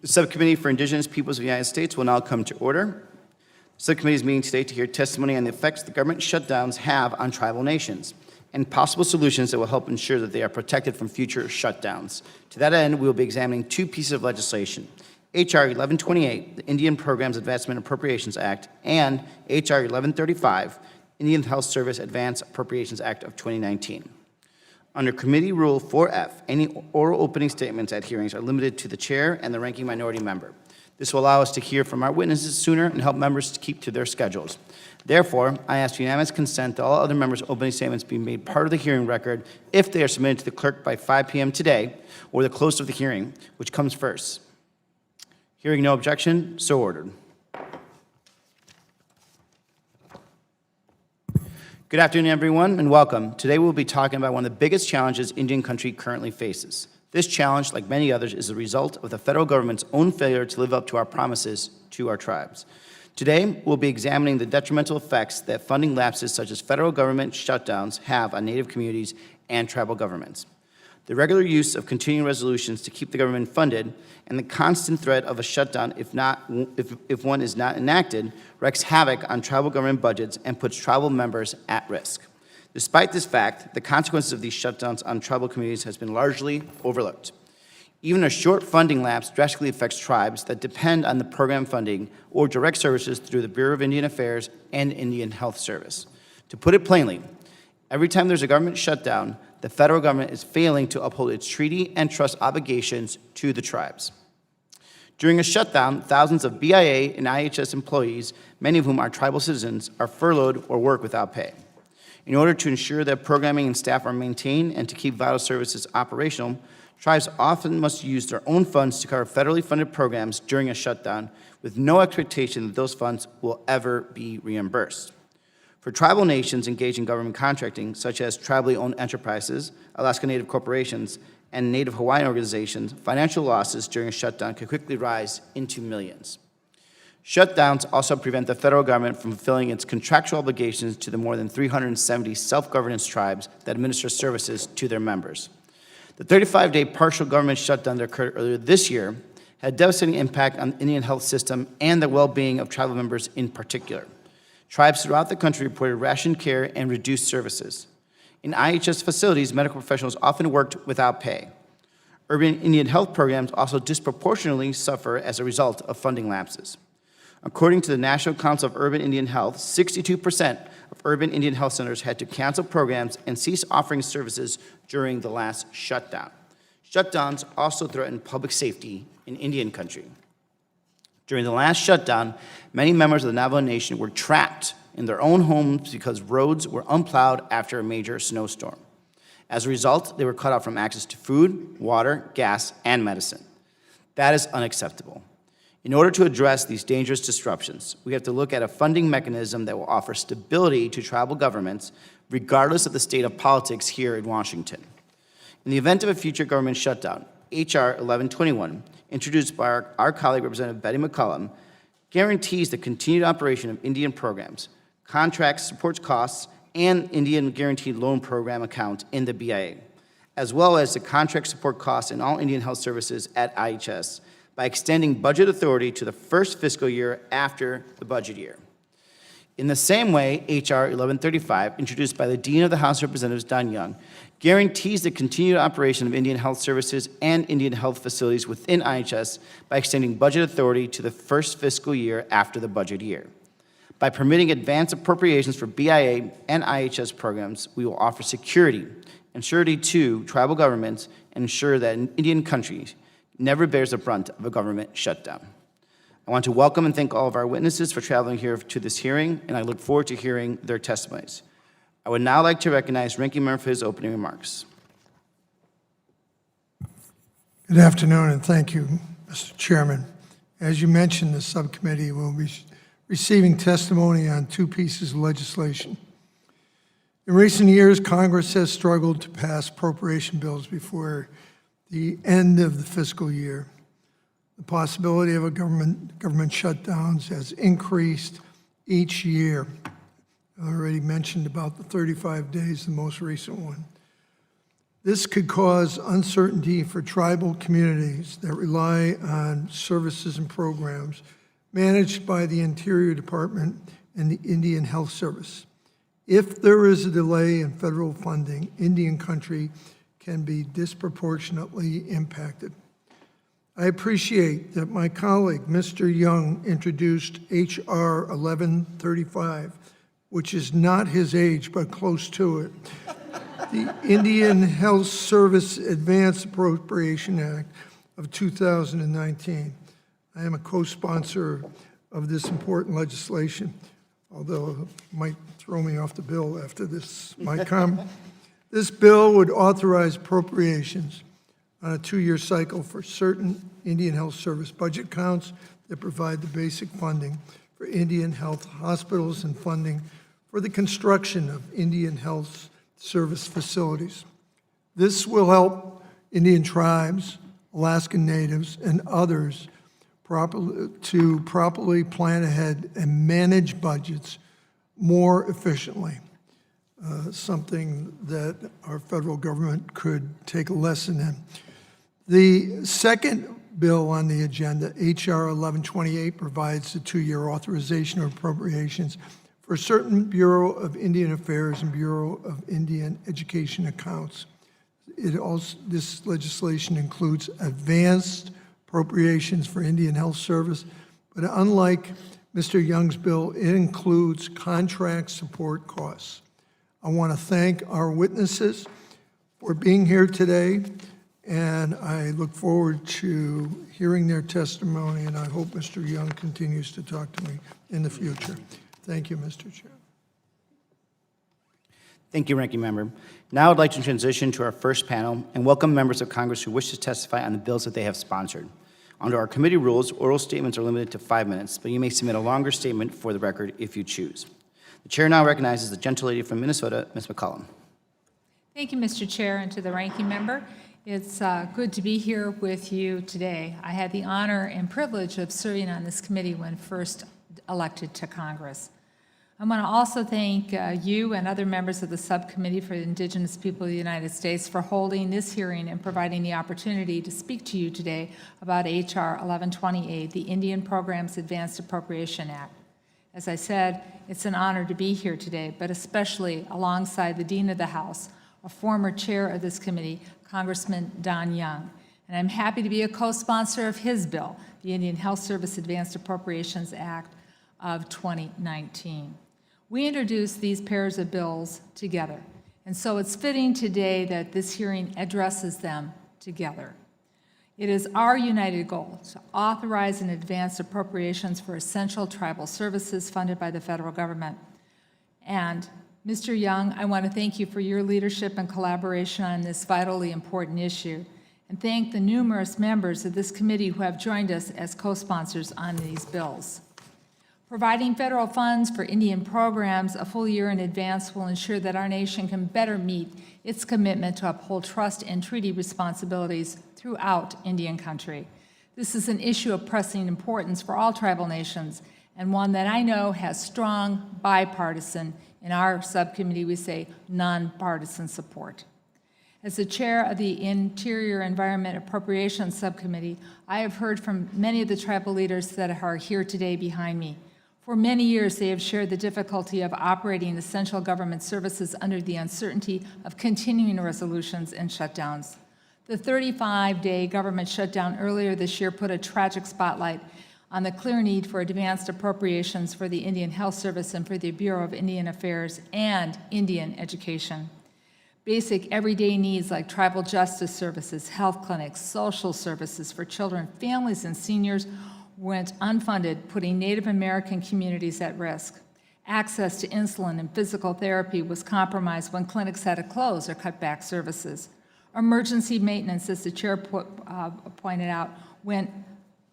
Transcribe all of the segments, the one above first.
The Subcommittee for Indigenous Peoples of the United States will now come to order. The Subcommittee is meeting today to hear testimony on the effects the government shutdowns have on tribal nations and possible solutions that will help ensure that they are protected from future shutdowns. To that end, we will be examining two pieces of legislation, H.R. 1128, the Indian Programs Advancement Appropriations Act, and H.R. 1135, Indian Health Service Advanced Appropriations Act of 2019. Under Committee Rule 4F, any oral opening statements at hearings are limited to the chair and the ranking minority member. This will allow us to hear from our witnesses sooner and help members to keep to their schedules. Therefore, I ask unanimous consent that all other members' opening statements be made part of the hearing record if they are submitted to the clerk by 5 p.m. today or the close of the hearing, which comes first. Hearing no objection, so ordered. Good afternoon, everyone, and welcome. Today we'll be talking about one of the biggest challenges Indian country currently faces. This challenge, like many others, is the result of the federal government's own failure to live up to our promises to our tribes. Today, we'll be examining the detrimental effects that funding lapses such as federal government shutdowns have on Native communities and tribal governments. The regular use of continuing resolutions to keep the government funded and the constant threat of a shutdown if one is not enacted wreaks havoc on tribal government budgets and puts tribal members at risk. Despite this fact, the consequences of these shutdowns on tribal communities has been largely overlooked. Even a short funding lapse drastically affects tribes that depend on the program funding or direct services through the Bureau of Indian Affairs and Indian Health Service. To put it plainly, every time there's a government shutdown, the federal government is failing to uphold its treaty and trust obligations to the tribes. During a shutdown, thousands of BIA and IHS employees, many of whom are tribal citizens, are furloughed or work without pay. In order to ensure that programming and staff are maintained and to keep vital services operational, tribes often must use their own funds to cover federally funded programs during a shutdown with no expectation that those funds will ever be reimbursed. For tribal nations engaged in government contracting, such as tribally owned enterprises, Alaskan Native corporations, and Native Hawaiian organizations, financial losses during a shutdown could quickly rise into millions. Shutdowns also prevent the federal government from fulfilling its contractual obligations to the more than 370 self-governance tribes that administer services to their members. The 35-day partial government shutdown that occurred earlier this year had a devastating impact on the Indian health system and the well-being of tribal members in particular. Tribes throughout the country reported rationed care and reduced services. In IHS facilities, medical professionals often worked without pay. Urban Indian health programs also disproportionately suffer as a result of funding lapses. According to the National Council of Urban Indian Health, 62% of urban Indian health centers had to cancel programs and cease offering services during the last shutdown. Shutdowns also threaten public safety in Indian country. During the last shutdown, many members of the Navajo Nation were trapped in their own homes because roads were unplowed after a major snowstorm. As a result, they were cut off from access to food, water, gas, and medicine. That is unacceptable. In order to address these dangerous disruptions, we have to look at a funding mechanism that will offer stability to tribal governments, regardless of the state of politics here in Washington. In the event of a future government shutdown, H.R. 1121, introduced by our colleague, Representative Betty McCollum, guarantees the continued operation of Indian programs, contracts, supports costs, and Indian Guaranteed Loan Program account in the BIA, as well as the contract support costs in all Indian health services at IHS by extending budget authority to the first fiscal year after the budget year. In the same way, H.R. 1135, introduced by the Dean of the House of Representatives, Don Young, guarantees the continued operation of Indian health services and Indian health facilities within IHS by extending budget authority to the first fiscal year after the budget year. By permitting advance appropriations for BIA and IHS programs, we will offer security and surety to tribal governments and ensure that Indian country never bears the brunt of a government shutdown. I want to welcome and thank all of our witnesses for traveling here to this hearing, and I look forward to hearing their testimonies. I would now like to recognize Ranking Member for his opening remarks. Good afternoon, and thank you, Mr. Chairman. As you mentioned, the subcommittee will be receiving testimony on two pieces of legislation. In recent years, Congress has struggled to pass appropriation bills before the end of the fiscal year. The possibility of a government shutdowns has increased each year. I already mentioned about the 35 days, the most recent one. This could cause uncertainty for tribal communities that rely on services and programs managed by the Interior Department and the Indian Health Service. If there is a delay in federal funding, Indian country can be disproportionately impacted. I appreciate that my colleague, Mr. Young, introduced H.R. 1135, which is not his age, but close to it. The Indian Health Service Advanced Appropriation Act of 2019. I am a co-sponsor of this important legislation, although it might throw me off the bill after this might come. This bill would authorize appropriations on a 2-year cycle for certain Indian Health Service budget counts that provide the basic funding for Indian health hospitals and funding for the construction of Indian Health Service facilities. This will help Indian tribes, Alaskan natives, and others to properly plan ahead and manage budgets more efficiently, something that our federal government could take a lesson in. The second bill on the agenda, H.R. 1128, provides the 2-year authorization of appropriations for certain Bureau of Indian Affairs and Bureau of Indian Education accounts. This legislation includes advanced appropriations for Indian Health Service, but unlike Mr. Young's bill, it includes contract support costs. I want to thank our witnesses for being here today, and I look forward to hearing their testimony, and I hope Mr. Young continues to talk to me in the future. Thank you, Mr. Chair. Thank you, Ranking Member. Now I'd like to transition to our first panel and welcome members of Congress who wish to testify on the bills that they have sponsored. Under our committee rules, oral statements are limited to 5 minutes, but you may submit a longer statement for the record if you choose. The chair now recognizes the gentlelady from Minnesota, Ms. McCollum. Thank you, Mr. Chair, and to the ranking member. It's good to be here with you today. I had the honor and privilege of serving on this committee when first elected to Congress. I want to also thank you and other members of the Subcommittee for the Indigenous People of the United States for holding this hearing and providing the opportunity to speak to you today about H.R. 1128, the Indian Programs Advanced Appropriation Act. As I said, it's an honor to be here today, but especially alongside the Dean of the House, a former chair of this committee, Congressman Don Young. And I'm happy to be a co-sponsor of his bill, the Indian Health Service Advanced Appropriations Act of 2019. We introduced these pairs of bills together, and so it's fitting today that this hearing addresses them together. It is our united goal to authorize and advance appropriations for essential tribal services funded by the federal government. And Mr. Young, I want to thank you for your leadership and collaboration on this vitally important issue, and thank the numerous members of this committee who have joined us as co-sponsors on these bills. Providing federal funds for Indian programs a full year in advance will ensure that our nation can better meet its commitment to uphold trust and treaty responsibilities throughout Indian country. This is an issue of pressing importance for all tribal nations, and one that I know has strong bipartisan, in our subcommittee we say nonpartisan support. As the chair of the Interior Environment Appropriations Subcommittee, I have heard from many of the tribal leaders that are here today behind me. For many years, they have shared the difficulty of operating essential government services under the uncertainty of continuing resolutions and shutdowns. The 35-day government shutdown earlier this year put a tragic spotlight on the clear need for advanced appropriations for the Indian Health Service and for the Bureau of Indian Affairs and Indian Education. Basic everyday needs like tribal justice services, health clinics, social services for children, families, and seniors went unfunded, putting Native American communities at risk. Access to insulin and physical therapy was compromised when clinics had to close or cut back services. Emergency maintenance, as the chair pointed out, went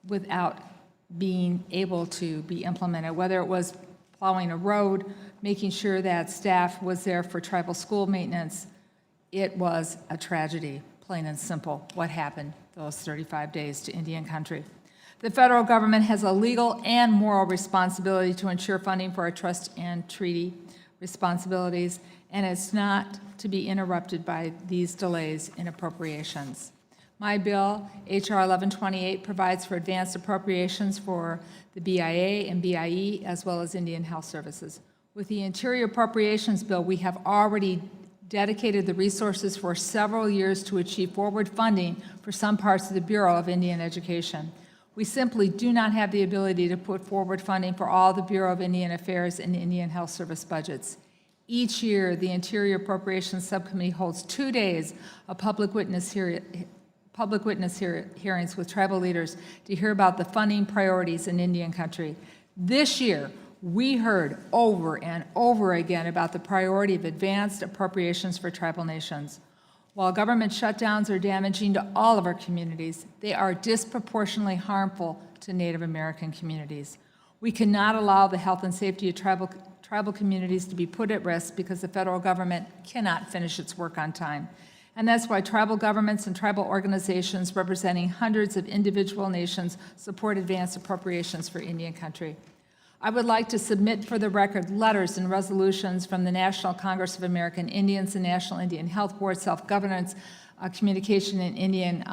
without being able to be implemented, whether it was plowing a road, making sure that staff was there for tribal school maintenance. It was a tragedy, plain and simple, what happened those 35 days to Indian country. The federal government has a legal and moral responsibility to ensure funding for our trust and treaty responsibilities, and it's not to be interrupted by these delays in appropriations. My bill, H.R. 1128, provides for advanced appropriations for the BIA and BIE, as well as Indian Health Services. With the Interior Appropriations Bill, we have already dedicated the resources for several years to achieve forward funding for some parts of the Bureau of Indian Education. We simply do not have the ability to put forward funding for all the Bureau of Indian Affairs and Indian Health Service budgets. Each year, the Interior Appropriations Subcommittee holds 2 days of public witness hearings with tribal leaders to hear about the funding priorities in Indian country. This year, we heard over and over again about the priority of advanced appropriations for tribal nations. While government shutdowns are damaging to all of our communities, they are disproportionately harmful to Native American communities. We cannot allow the health and safety of tribal communities to be put at risk because the federal government cannot finish its work on time. And that's why tribal governments and tribal organizations representing hundreds of individual nations support advanced appropriations for Indian country. I would like to submit for the record letters and resolutions from the National Congress of American Indians, the National Indian Health Board, Self-Governance, Communication and Indian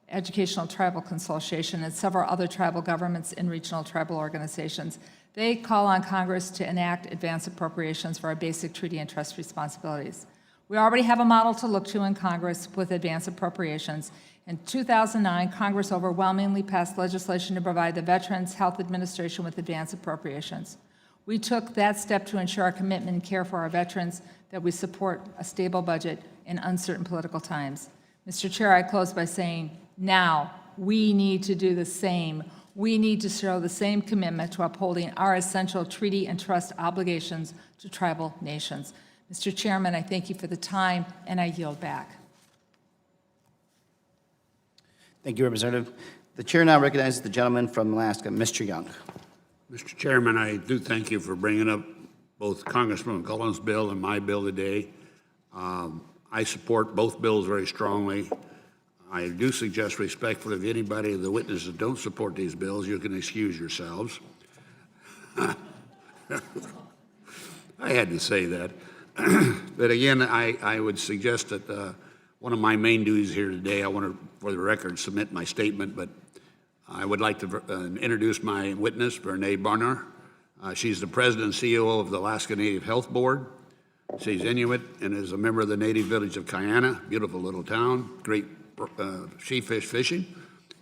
Educational Tribal Consultation, and several other tribal governments and regional tribal organizations. They call on Congress to enact advance appropriations for our basic treaty and trust responsibilities. We already have a model to look to in Congress with advance appropriations. In 2009, Congress overwhelmingly passed legislation to provide the Veterans Health Administration with advance appropriations. We took that step to ensure our commitment and care for our veterans, that we support a stable budget in uncertain political times. Mr. Chair, I close by saying, now we need to do the same. We need to show the same commitment to upholding our essential treaty and trust obligations to tribal nations. Mr. Chairman, I thank you for the time, and I yield back. Thank you, Representative. The chair now recognizes the gentleman from Alaska, Mr. Young. Mr. Chairman, I do thank you for bringing up both Congressman McCullough's bill and my bill today. I support both bills very strongly. I do suggest respectfully, if anybody of the witnesses don't support these bills, you can excuse yourselves. I had to say that. But again, I would suggest that one of my main duties here today, I want to, for the record, submit my statement, but I would like to introduce my witness, Brene Barner. She's the president and CEO of the Alaska Native Health Board. She's Inuit and is a member of the native village of Kayana, beautiful little town, great sheefish fishing.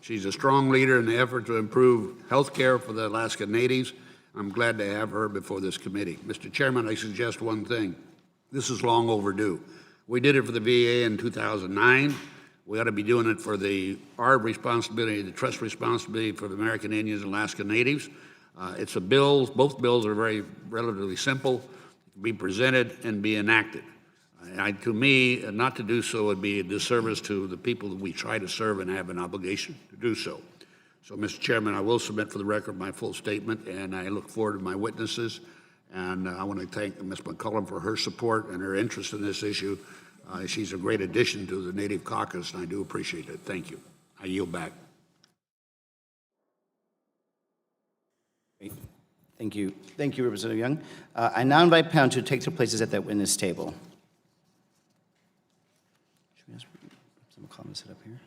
She's a strong leader in the effort to improve health care for the Alaska Natives. I'm glad to have her before this committee. Mr. Chairman, I suggest one thing. This is long overdue. We did it for the VA in 2009. We ought to be doing it for our responsibility, the trust responsibility for the American Indians and Alaska Natives. It's a bill, both bills are relatively simple, be presented and be enacted. To me, not to do so would be a disservice to the people that we try to serve and have an obligation to do so. So, Mr. Chairman, I will submit for the record my full statement, and I look forward to my witnesses. And I want to thank Ms. McCullough for her support and her interest in this issue. She's a great addition to the Native Caucus, and I do appreciate it. Thank you. I yield back. Great. Thank you. Thank you, Representative Young. I now invite panel to take their places at that witness table. Should we ask Representative McCullough to sit up here?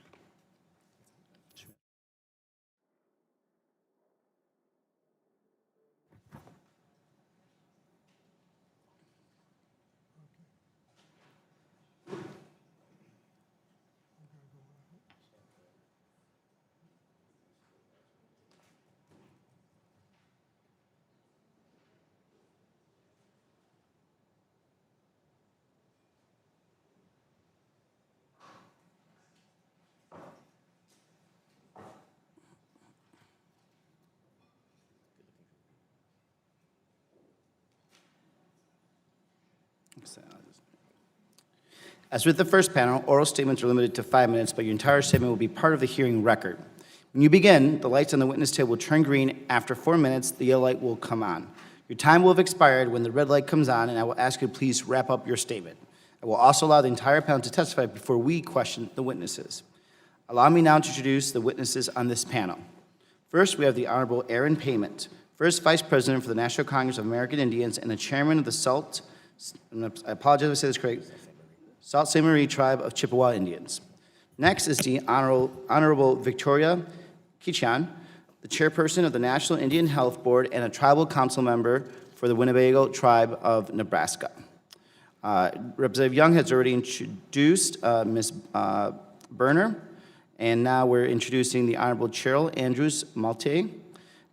As with the first panel, oral statements are limited to 5 minutes, but your entire statement will be part of the hearing record. When you begin, the lights on the witness table will turn green. After 4 minutes, the yellow light will come on. Your time will have expired when the red light comes on, and I will ask you to please wrap up your statement. I will also allow the entire panel to testify before we question the witnesses. Allow me now to introduce the witnesses on this panel. First, we have the Honorable Aaron Payment, First Vice President for the National Congress of American Indians and the Chairman of the I apologize if I say this correct, Sault Ste. Marie Tribe of Chippewa Indians. Next is the Honorable Victoria Kichan, the Chairperson of the National Indian Health Board and a Tribal Council member for the Winnebago Tribe of Nebraska. Representative Young has already introduced Ms. Berner, and now we're introducing the Honorable Cheryl Andrews Malte,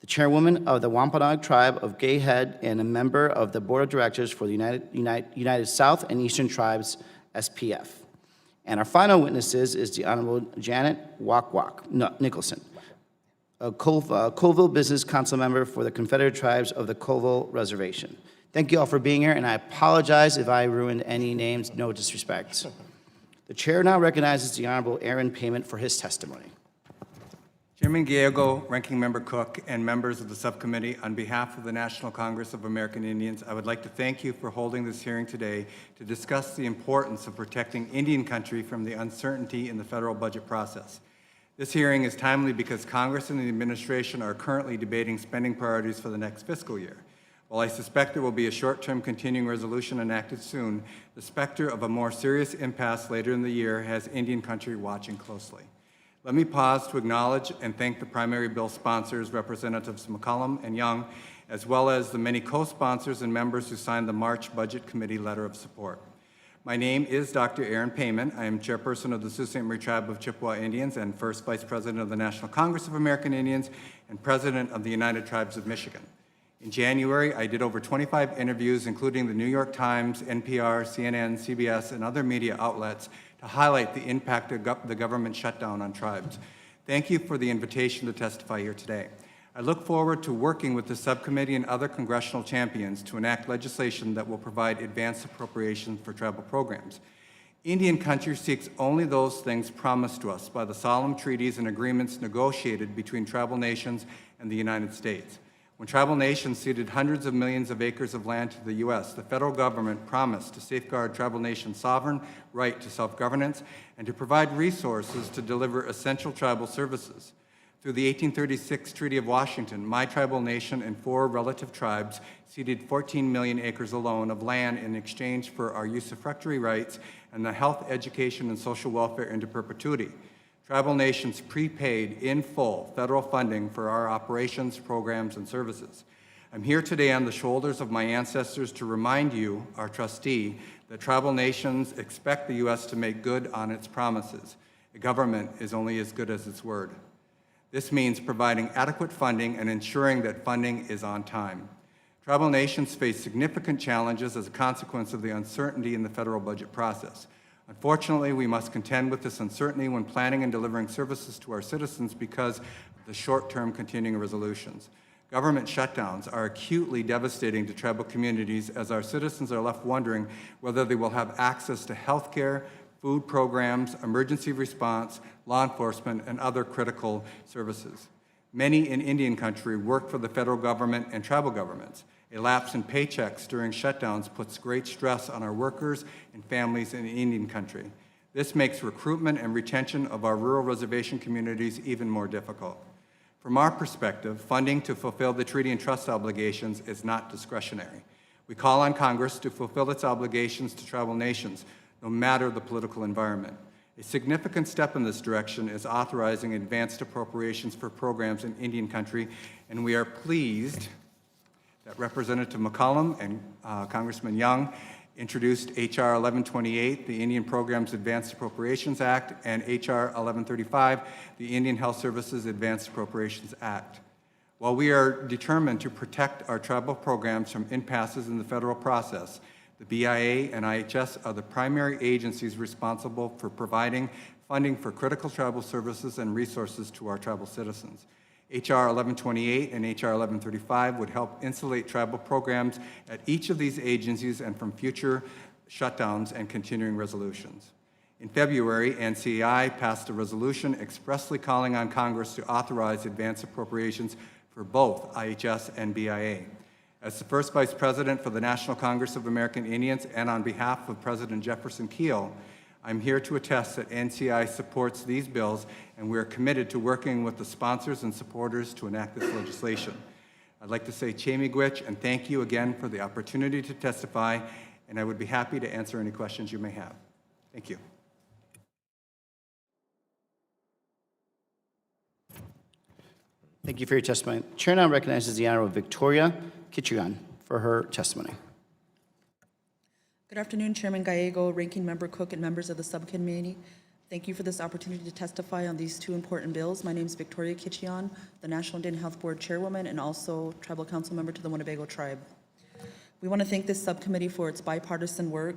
the Chairwoman of the Wampanoag Tribe of Gay Head and a member of the Board of Directors for the United South and Eastern Tribes, SPF. And our final witnesses is the Honorable Janet Nicholson, a Colville Business Council member for the Confederate Tribes of the Colville Reservation. Thank you all for being here, and I apologize if I ruined any names, no disrespect. The chair now recognizes the Honorable Aaron Payment for his testimony. Chairman Gallego, Ranking Member Cook, and members of the subcommittee, on behalf of the National Congress of American Indians, I would like to thank you for holding this hearing today to discuss the importance of protecting Indian country from the uncertainty in the federal budget process. This hearing is timely because Congress and the administration are currently debating spending priorities for the next fiscal year. While I suspect there will be a short-term continuing resolution enacted soon, the specter of a more serious impasse later in the year has Indian country watching closely. Let me pause to acknowledge and thank the primary bill sponsors, Representatives McCollum and Young, as well as the many co-sponsors and members who signed the March Budget Committee letter of support. My name is Dr. Aaron Payment. I am chairperson of the Sault Ste. Marie Tribe of Chippewa Indians and first vice president of the National Congress of American Indians and president of the United Tribes of Michigan. In January, I did over 25 interviews, including the New York Times, NPR, CNN, CBS, and other media outlets, to highlight the impact of the government shutdown on tribes. Thank you for the invitation to testify here today. I look forward to working with the subcommittee and other congressional champions to enact legislation that will provide advanced appropriations for tribal programs. Indian country seeks only those things promised to us by the solemn treaties and agreements negotiated between tribal nations and the United States. When tribal nations ceded hundreds of millions of acres of land to the U.S., the federal government promised to safeguard tribal nations' sovereign right to self-governance and to provide resources to deliver essential tribal services. Through the 1836 Treaty of Washington, my tribal nation and 4 relative tribes ceded 14 million acres alone of land in exchange for our usufructuary rights and the health, education, and social welfare into perpetuity. Tribal nations prepaid in full federal funding for our operations, programs, and services. I'm here today on the shoulders of my ancestors to remind you, our trustee, that tribal nations expect the U.S. to make good on its promises. A government is only as good as its word. This means providing adequate funding and ensuring that funding is on time. Tribal nations face significant challenges as a consequence of the uncertainty in the federal budget process. Unfortunately, we must contend with this uncertainty when planning and delivering services to our citizens because of the short-term continuing resolutions. Government shutdowns are acutely devastating to tribal communities as our citizens are left wondering whether they will have access to health care, food programs, emergency response, law enforcement, and other critical services. Many in Indian country work for the federal government and tribal governments. A lapse in paychecks during shutdowns puts great stress on our workers and families in Indian country. This makes recruitment and retention of our rural reservation communities even more difficult. From our perspective, funding to fulfill the treaty and trust obligations is not discretionary. We call on Congress to fulfill its obligations to tribal nations, no matter the political environment. A significant step in this direction is authorizing advanced appropriations for programs in Indian country, and we are pleased that Representative McCollum and Congressman Young introduced H.R. 1128, the Indian Programs Advanced Appropriations Act, and H.R. 1135, the Indian Health Services Advanced Appropriations Act. While we are determined to protect our tribal programs from impasses in the federal process, the BIA and IHS are the primary agencies responsible for providing funding for critical tribal services and resources to our tribal citizens. H.R. 1128 and H.R. 1135 would help insulate tribal programs at each of these agencies and from future shutdowns and continuing resolutions. In February, NCI passed a resolution expressly calling on Congress to authorize advance appropriations for both IHS and BIA. As the first Vice President for the National Congress of American Indians and on behalf of President Jefferson Keel, I'm here to attest that NCI supports these bills, and we are committed to working with the sponsors and supporters to enact this legislation. I'd like to say Miigwech and thank you again for the opportunity to testify, and I would be happy to answer any questions you may have. Thank you. Thank you for your testimony. Chair now recognizes the Honorable Victoria Kitchuan for her testimony. Good afternoon, Chairman Gallego, Ranking Member Cook, and members of the subcommittee. Thank you for this opportunity to testify on these two important bills. My name is Victoria Kitchian, the National Indian Health Board Chairwoman and also Tribal Council Member to the Winnebago Tribe. We want to thank this subcommittee for its bipartisan work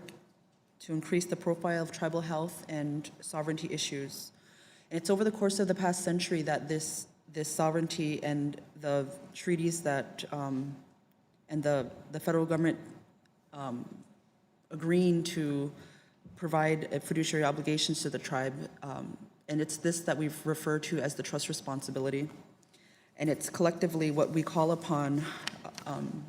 to increase the profile of tribal health and sovereignty issues. And it's over the course of the past century that this sovereignty and the treaties that and the federal government agreeing to provide fiduciary obligations to the tribe, and it's this that we've referred to as the trust responsibility. And it's collectively what we call upon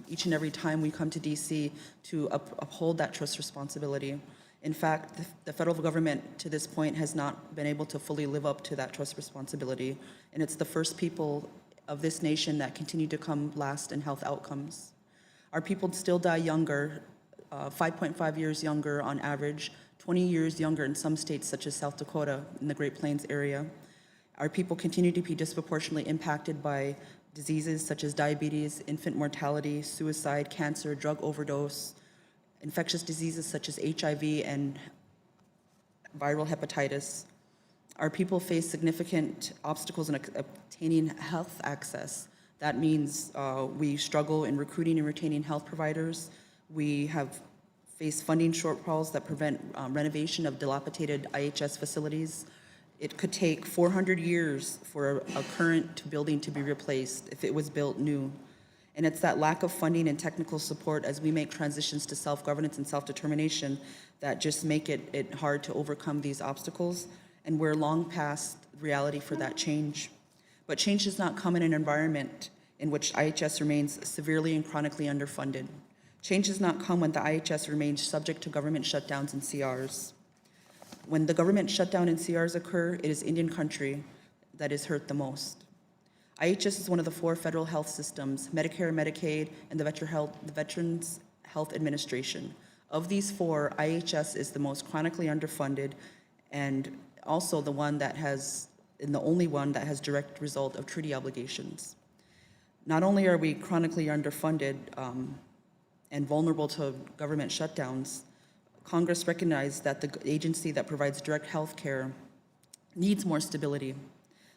each and every time we come to DC to uphold that trust responsibility. In fact, the federal government to this point has not been able to fully live up to that trust responsibility, and it's the first people of this nation that continue to come last in health outcomes. Our people still die younger, 5.5 years younger on average, 20 years younger in some states such as South Dakota in the Great Plains area. Our people continue to be disproportionately impacted by diseases such as diabetes, infant mortality, suicide, cancer, drug overdose, infectious diseases such as HIV and viral hepatitis. Our people face significant obstacles in obtaining health access. That means we struggle in recruiting and retaining health providers. We have faced funding shortfalls that prevent renovation of dilapidated IHS facilities. It could take 400 years for a current building to be replaced if it was built new. And it's that lack of funding and technical support as we make transitions to self-governance and self-determination that just make it hard to overcome these obstacles. And we're long past reality for that change. But change does not come in an environment in which IHS remains severely and chronically underfunded. Change does not come when the IHS remains subject to government shutdowns and CRs. When the government shutdown and CRs occur, it is Indian country that is hurt the most. IHS is one of the 4 federal health systems, Medicare, Medicaid, and the Veterans Health Administration. Of these 4, IHS is the most chronically underfunded and also the one that has, and the only one that has direct result of treaty obligations. Not only are we chronically underfunded and vulnerable to government shutdowns, Congress recognized that the agency that provides direct health care needs more stability.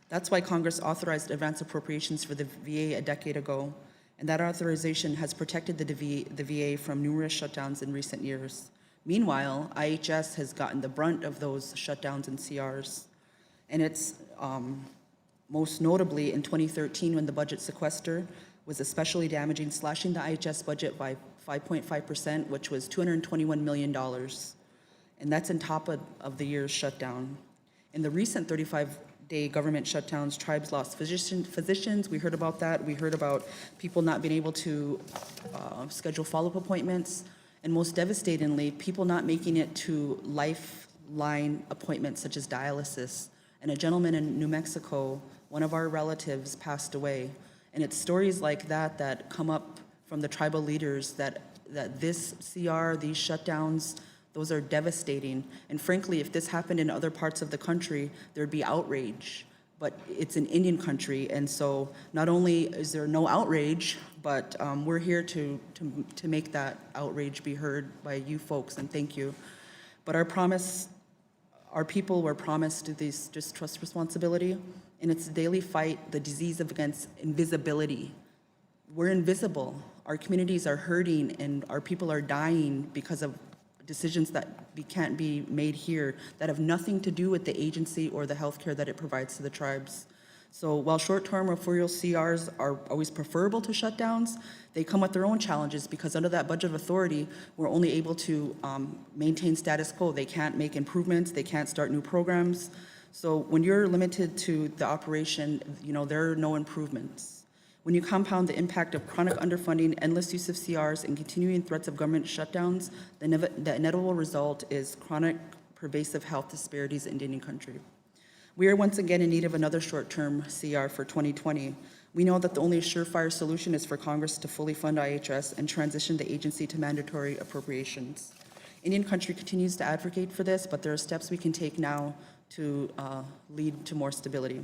That's why Congress authorized advance appropriations for the VA a decade ago, and that authorization has protected the VA from numerous shutdowns in recent years. Meanwhile, IHS has gotten the brunt of those shutdowns and CRs, and it's most notably in 2013 when the budget sequester was especially damaging, slashing the IHS budget by 5.5%, which was $221 million. And that's on top of the year's shutdown. In the recent 35-day government shutdowns, tribes lost physicians. We heard about that. We heard about people not being able to schedule follow-up appointments. And most devastatingly, people not making it to lifeline appointments such as dialysis. And a gentleman in New Mexico, one of our relatives, passed away. And it's stories like that that come up from the tribal leaders that this CR, these shutdowns, those are devastating. And frankly, if this happened in other parts of the country, there'd be outrage. But it's an Indian country, and so not only is there no outrage, but we're here to make that outrage be heard by you folks, and thank you. But our people were promised this just trust responsibility, and it's a daily fight, the disease against invisibility. We're invisible. Our communities are hurting, and our people are dying because of decisions that can't be made here that have nothing to do with the agency or the healthcare that it provides to the tribes. So while short-term referral CRs are always preferable to shutdowns, they come with their own challenges because under that budget of authority, we're only able to maintain status quo. They can't make improvements, they can't start new programs. So when you're limited to the operation, there are no improvements. When you compound the impact of chronic underfunding, endless use of CRs, and continuing threats of government shutdowns, the inevitable result is chronic, pervasive health disparities in Indian country. We are once again in need of another short-term CR for 2020. We know that the only surefire solution is for Congress to fully fund IHS and transition the agency to mandatory appropriations. Indian Country continues to advocate for this, but there are steps we can take now to lead to more stability.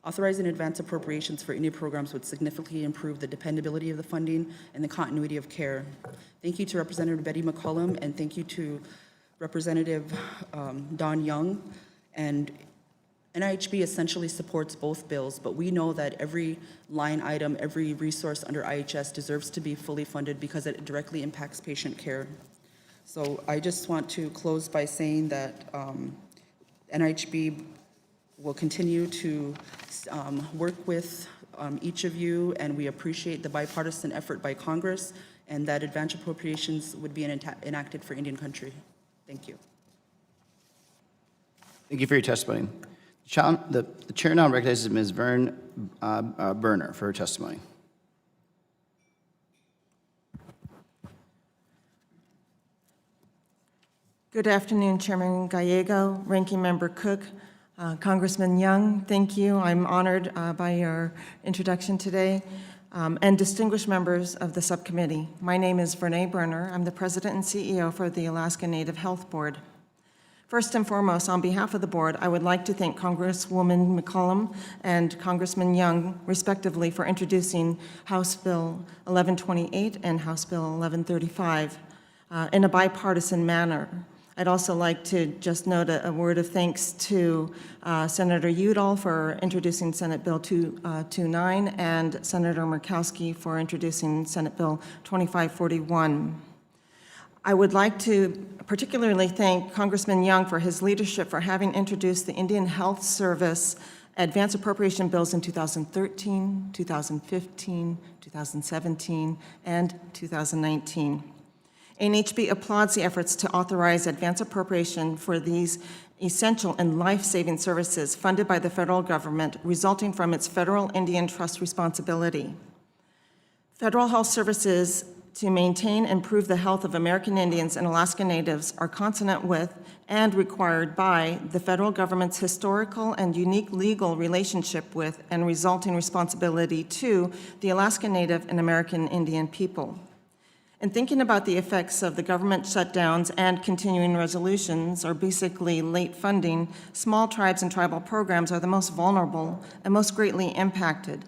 Authorizing advance appropriations for Indian programs would significantly improve the dependability of the funding and the continuity of care. Thank you to Representative Betty McCollum, and thank you to Representative Don Young. And NIHB essentially supports both bills, but we know that every line item, every resource under IHS deserves to be fully funded because it directly impacts patient care. So I just want to close by saying that NIHB will continue to work with each of you, and we appreciate the bipartisan effort by Congress, and that advance appropriations would be enacted for Indian Country. Thank you. Thank you for your testimony. The chair now recognizes Ms. Vern Berner for her testimony. Good afternoon, Chairman Gallego, Ranking Member Cook, Congressman Young. Thank you. I'm honored by your introduction today, and distinguished members of the subcommittee. My name is Frey Berner. I'm the President and CEO for the Alaska Native Health Board. First and foremost, on behalf of the board, I would like to thank Congresswoman McCollum and Congressman Young, respectively, for introducing House Bill 1128 and House Bill 1135 in a bipartisan manner. I'd also like to just note a word of thanks to Senator Udall for introducing Senate Bill 229 and Senator Murkowski for introducing Senate Bill 2541. I would like to particularly thank Congressman Young for his leadership for having introduced the Indian Health Service advance appropriation bills in 2013, 2015, 2017, and 2019. NHB applauds the efforts to authorize advance appropriation for these essential and life-saving services funded by the federal government, resulting from its federal Indian Trust responsibility. Federal health services to maintain and improve the health of American Indians and Alaska Natives are consonant with and required by the federal government's historical and unique legal relationship with and resulting responsibility to the Alaska Native and American Indian people. In thinking about the effects of the government shutdowns and continuing resolutions, or basically late funding, small tribes and tribal programs are the most vulnerable and most greatly impacted.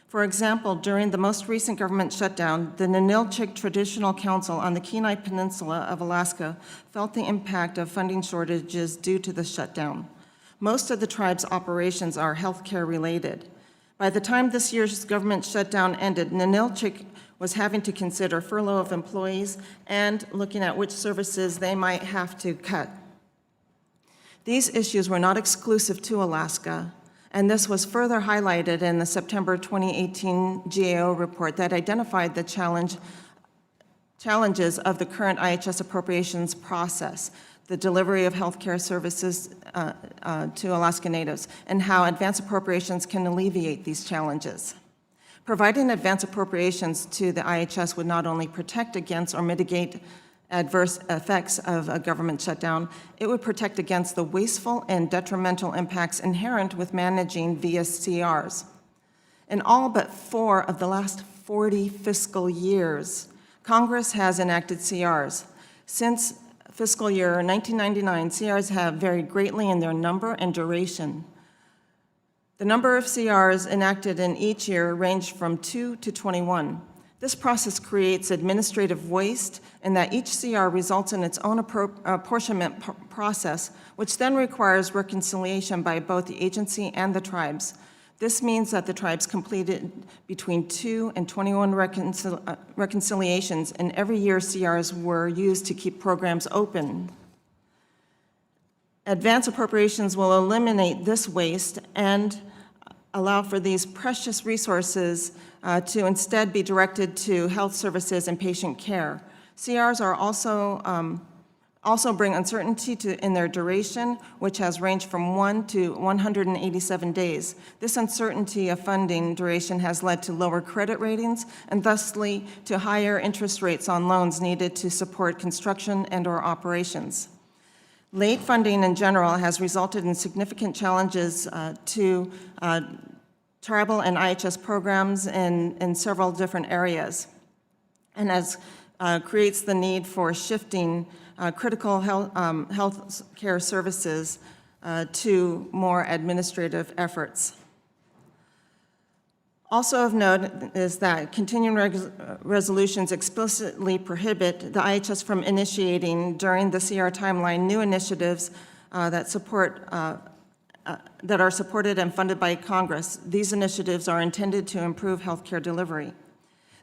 For example, during the most recent government shutdown, the Ninilchik Traditional Council on the Kenai Peninsula of Alaska felt the impact of funding shortages due to the shutdown. Most of the tribe's operations are healthcare related. By the time this year's government shutdown ended, Ninilchik was having to consider furlough of employees and looking at which services they might have to cut. These issues were not exclusive to Alaska, and this was further highlighted in the September 2018 GAO report that identified the challenges of the current IHS appropriations process, the delivery of healthcare services to Alaska Natives, and how advance appropriations can alleviate these challenges. Providing advance appropriations to the IHS would not only protect against or mitigate adverse effects of a government shutdown, it would protect against the wasteful and detrimental impacts inherent with managing via CRs. In all but 4 of the last 40 fiscal years, Congress has enacted CRs. Since fiscal year 1999, CRs have varied greatly in their number and duration. The number of CRs enacted in each year ranged from 2 to 21. This process creates administrative waste in that each CR results in its own apportionment process, which then requires reconciliation by both the agency and the tribes. This means that the tribes completed between 2 and 21 reconciliations, and every year CRs were used to keep programs open. Advance appropriations will eliminate this waste and allow for these precious resources to instead be directed to health services and patient care. CRs are also bring uncertainty in their duration, which has ranged from 1 to 187 days. This uncertainty of funding duration has led to lower credit ratings and thusly to higher interest rates on loans needed to support construction and/or operations. Late funding in general has resulted in significant challenges to tribal and IHS programs in several different areas, and creates the need for shifting critical health care services to more administrative efforts. Also of note is that continuing resolutions explicitly prohibit the IHS from initiating during the CR timeline new initiatives that are supported and funded by Congress. These initiatives are intended to improve healthcare delivery.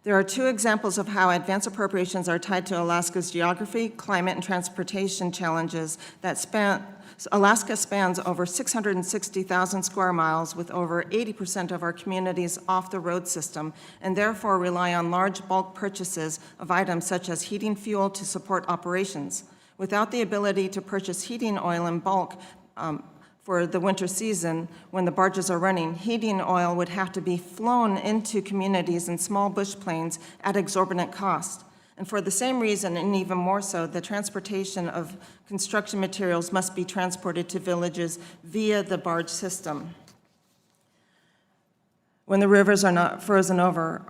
There are two examples of how advance appropriations are tied to Alaska's geography, climate, and transportation challenges that span. Alaska spans over 660,000 square miles with over 80% of our communities off the road system, and therefore rely on large bulk purchases of items such as heating fuel to support operations. Without the ability to purchase heating oil in bulk for the winter season, when the barges are running, heating oil would have to be flown into communities in small bush planes at exorbitant cost. And for the same reason, and even more so, the transportation of construction materials must be transported to villages via the barge system. When the rivers are not frozen over,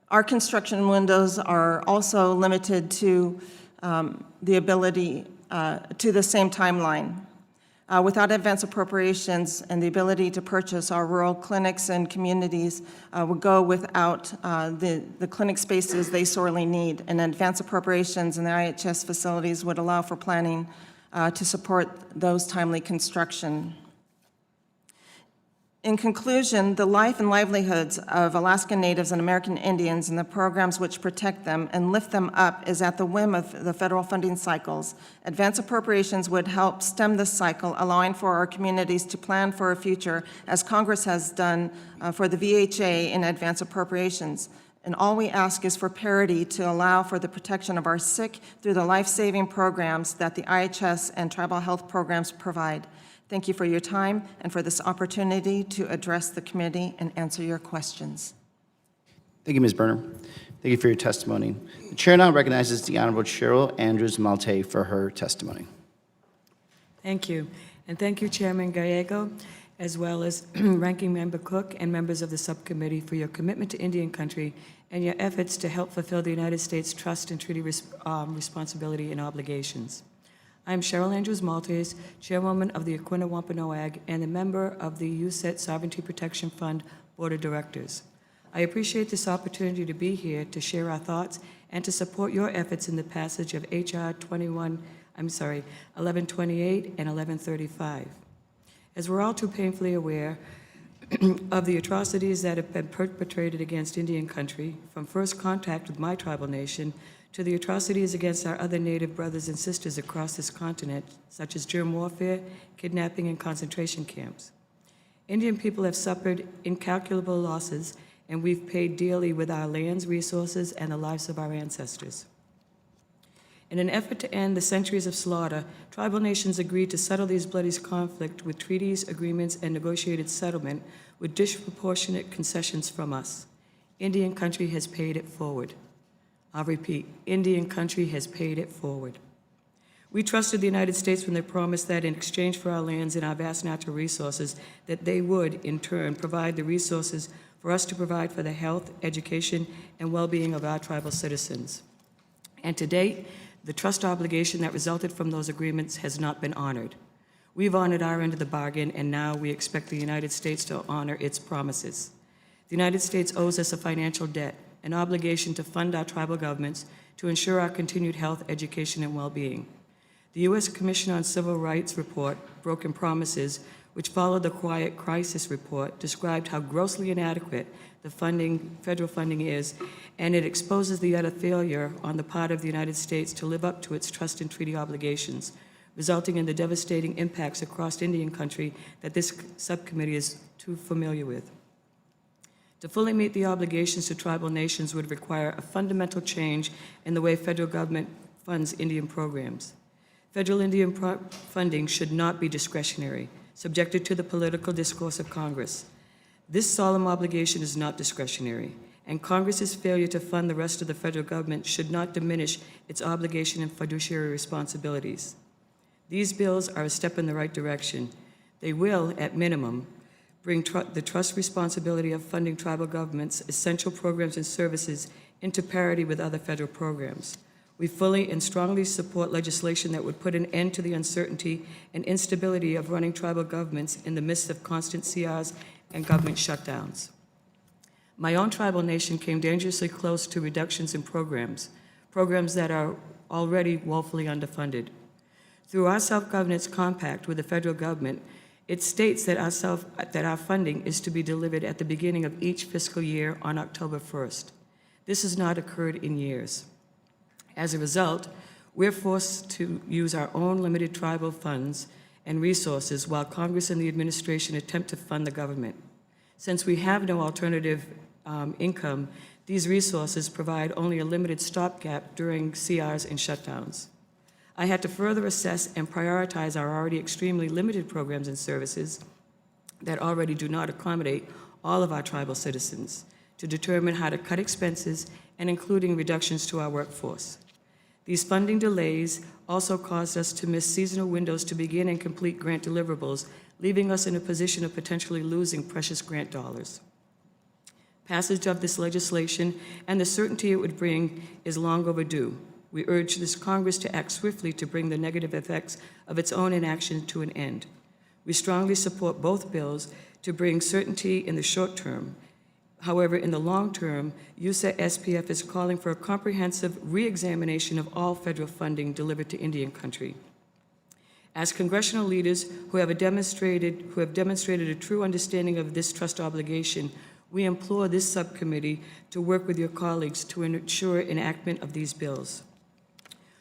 our construction windows are also limited to the ability to the same timeline. Without advance appropriations and the ability to purchase, our rural clinics and communities would go without the clinic spaces they sorely need, and advance appropriations in the IHS facilities would allow for planning to support those timely construction. In conclusion, the life and livelihoods of Alaskan Natives and American Indians and the programs which protect them and lift them up is at the whim of the federal funding cycles. Advance appropriations would help stem this cycle, allowing for our communities to plan for a future, as Congress has done for the VHA in advance appropriations. And all we ask is for parity to allow for the protection of our sick through the life-saving programs that the IHS and tribal health programs provide. Thank you for your time and for this opportunity to address the committee and answer your questions. Thank you, Ms. Berner. Thank you for your testimony. The chair now recognizes the Honorable Cheryl Andrews Malte for her testimony. Thank you. And thank you, Chairman Gallego, as well as Ranking Member Cook and members of the subcommittee for your commitment to Indian country and your efforts to help fulfill the United States trust and treaty responsibility and obligations. I am Cheryl Andrews Maltese, Chairwoman of the Aquinnah Wampanoag and a member of the USET Sovereignty Protection Fund Board of Directors. I appreciate this opportunity to be here to share our thoughts and to support your efforts in the passage of H.R. 1128 and 1135. As we're all too painfully aware of the atrocities that have been perpetrated against Indian country, from first contact with my tribal nation to the atrocities against our other Native brothers and sisters across this continent, such as germ warfare, kidnapping, and concentration camps. Indian people have suffered incalculable losses, and we've paid dearly with our lands, resources, and the lives of our ancestors. In an effort to end the centuries of slaughter, tribal nations agreed to settle these bloody conflicts with treaties, agreements, and negotiated settlement with disproportionate concessions from us. Indian country has paid it forward. I'll repeat, Indian country has paid it forward. We trusted the United States when they promised that in exchange for our lands and our vast natural resources, that they would, in turn, provide the resources for us to provide for the health, education, and well-being of our tribal citizens. And to date, the trust obligation that resulted from those agreements has not been honored. We've honored our end of the bargain, and now we expect the United States to honor its promises. The United States owes us a financial debt, an obligation to fund our tribal governments to ensure our continued health, education, and well-being. The U.S. Commission on Civil Rights report, Broken Promises, which followed the Quiet Crisis report, described how grossly inadequate the federal funding is, and it exposes the utter failure on the part of the United States to live up to its trust and treaty obligations, resulting in the devastating impacts across Indian country that this subcommittee is too familiar with. To fully meet the obligations to tribal nations would require a fundamental change in the way federal government funds Indian programs. Federal Indian funding should not be discretionary, subjected to the political discourse of Congress. This solemn obligation is not discretionary, and Congress's failure to fund the rest of the federal government should not diminish its obligation and fiduciary responsibilities. These bills are a step in the right direction. They will, at minimum, bring the trust responsibility of funding tribal governments' essential programs and services into parity with other federal programs. We fully and strongly support legislation that would put an end to the uncertainty and instability of running tribal governments in the midst of constant CRs and government shutdowns. My own tribal nation came dangerously close to reductions in programs that are already woefully underfunded. Through our self-governance compact with the federal government, it states that our funding is to be delivered at the beginning of each fiscal year on October 1st. This has not occurred in years. As a result, we're forced to use our own limited tribal funds and resources while Congress and the administration attempt to fund the government. Since we have no alternative income, these resources provide only a limited stopgap during CRs and shutdowns. I had to further assess and prioritize our already extremely limited programs and services that already do not accommodate all of our tribal citizens to determine how to cut expenses and including reductions to our workforce. These funding delays also caused us to miss seasonal windows to begin and complete grant deliverables, leaving us in a position of potentially losing precious grant dollars. Passage of this legislation and the certainty it would bring is long overdue. We urge this Congress to act swiftly to bring the negative effects of its own inaction to an end. We strongly support both bills to bring certainty in the short term. However, in the long term, USA SPF is calling for a comprehensive re-examination of all federal funding delivered to Indian country. As congressional leaders who have demonstrated a true understanding of this trust obligation, we implore this subcommittee to work with your colleagues to ensure enactment of these bills.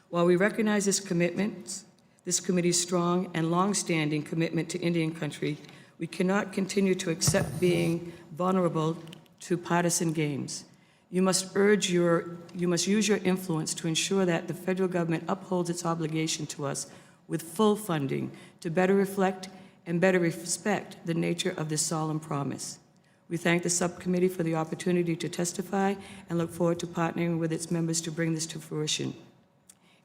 While we recognize this committee's strong and long-standing commitment to Indian country, we cannot continue to accept being vulnerable to partisan games. You must use your influence to ensure that the federal government upholds its obligation to us with full funding to better reflect and better respect the nature of this solemn promise. We thank the subcommittee for the opportunity to testify and look forward to partnering with its members to bring this to fruition.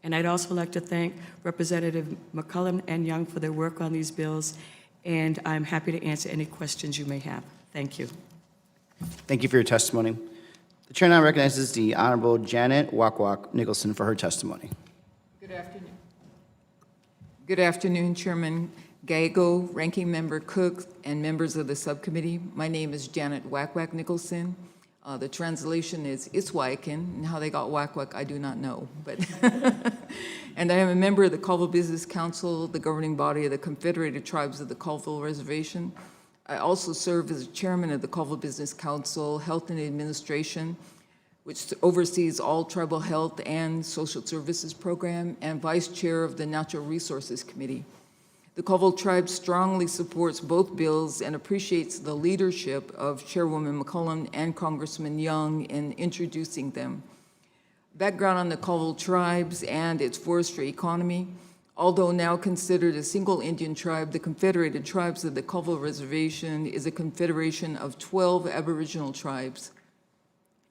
And I'd also like to thank Representative McCullum and Young for their work on these bills, and I'm happy to answer any questions you may have. Thank you. Thank you for your testimony. The chair now recognizes the Honorable Janet Wakwak Nicholson for her testimony. Good afternoon. Good afternoon, Chairman Gallego, Ranking Member Cook, and members of the subcommittee. My name is Janet Wakwak Nicholson. The translation is Iswaiken, and how they got Wakwak, I do not know. But and I am a member of the Colville Business Council, the governing body of the Confederated Tribes of the Colville Reservation. I also serve as chairman of the Colville Business Council Health and Administration, which oversees all tribal health and social services program, and vice chair of the Natural Resources Committee. The Colville Tribe strongly supports both bills and appreciates the leadership of Chairwoman McCullum and Congressman Young in introducing them. Background on the Colville Tribes and its forestry economy. Although now considered a single Indian tribe, the Confederated Tribes of the Colville Reservation is a confederation of 12 Aboriginal tribes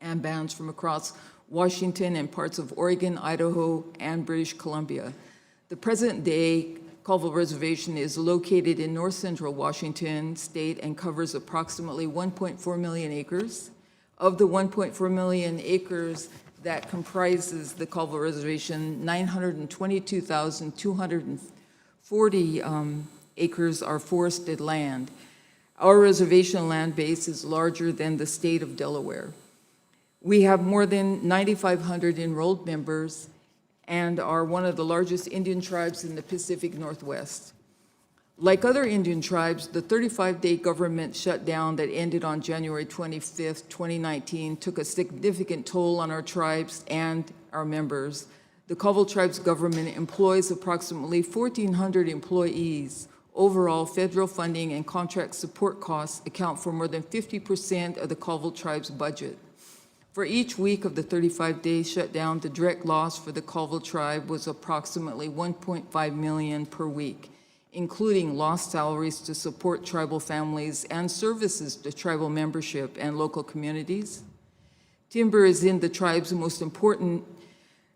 and bands from across Washington and parts of Oregon, Idaho, and British Columbia. The present-day Colville Reservation is located in north central Washington state and covers approximately 1.4 million acres. Of the 1.4 million acres that comprises the Colville Reservation, 922,240 acres are forested land. Our reservation land base is larger than the state of Delaware. We have more than 9,500 enrolled members and are one of the largest Indian tribes in the Pacific Northwest. Like other Indian tribes, the 35-day government shutdown that ended on January 25th, 2019 took a significant toll on our tribes and our members. The Colville Tribes government employs approximately 1,400 employees. Overall, federal funding and contract support costs account for more than 50% of the Colville Tribes budget. For each week of the 35-day shutdown, the direct loss for the Colville Tribe was approximately $1.5 million per week, including lost salaries to support tribal families and services to tribal membership and local communities. Timber is in the tribe's most important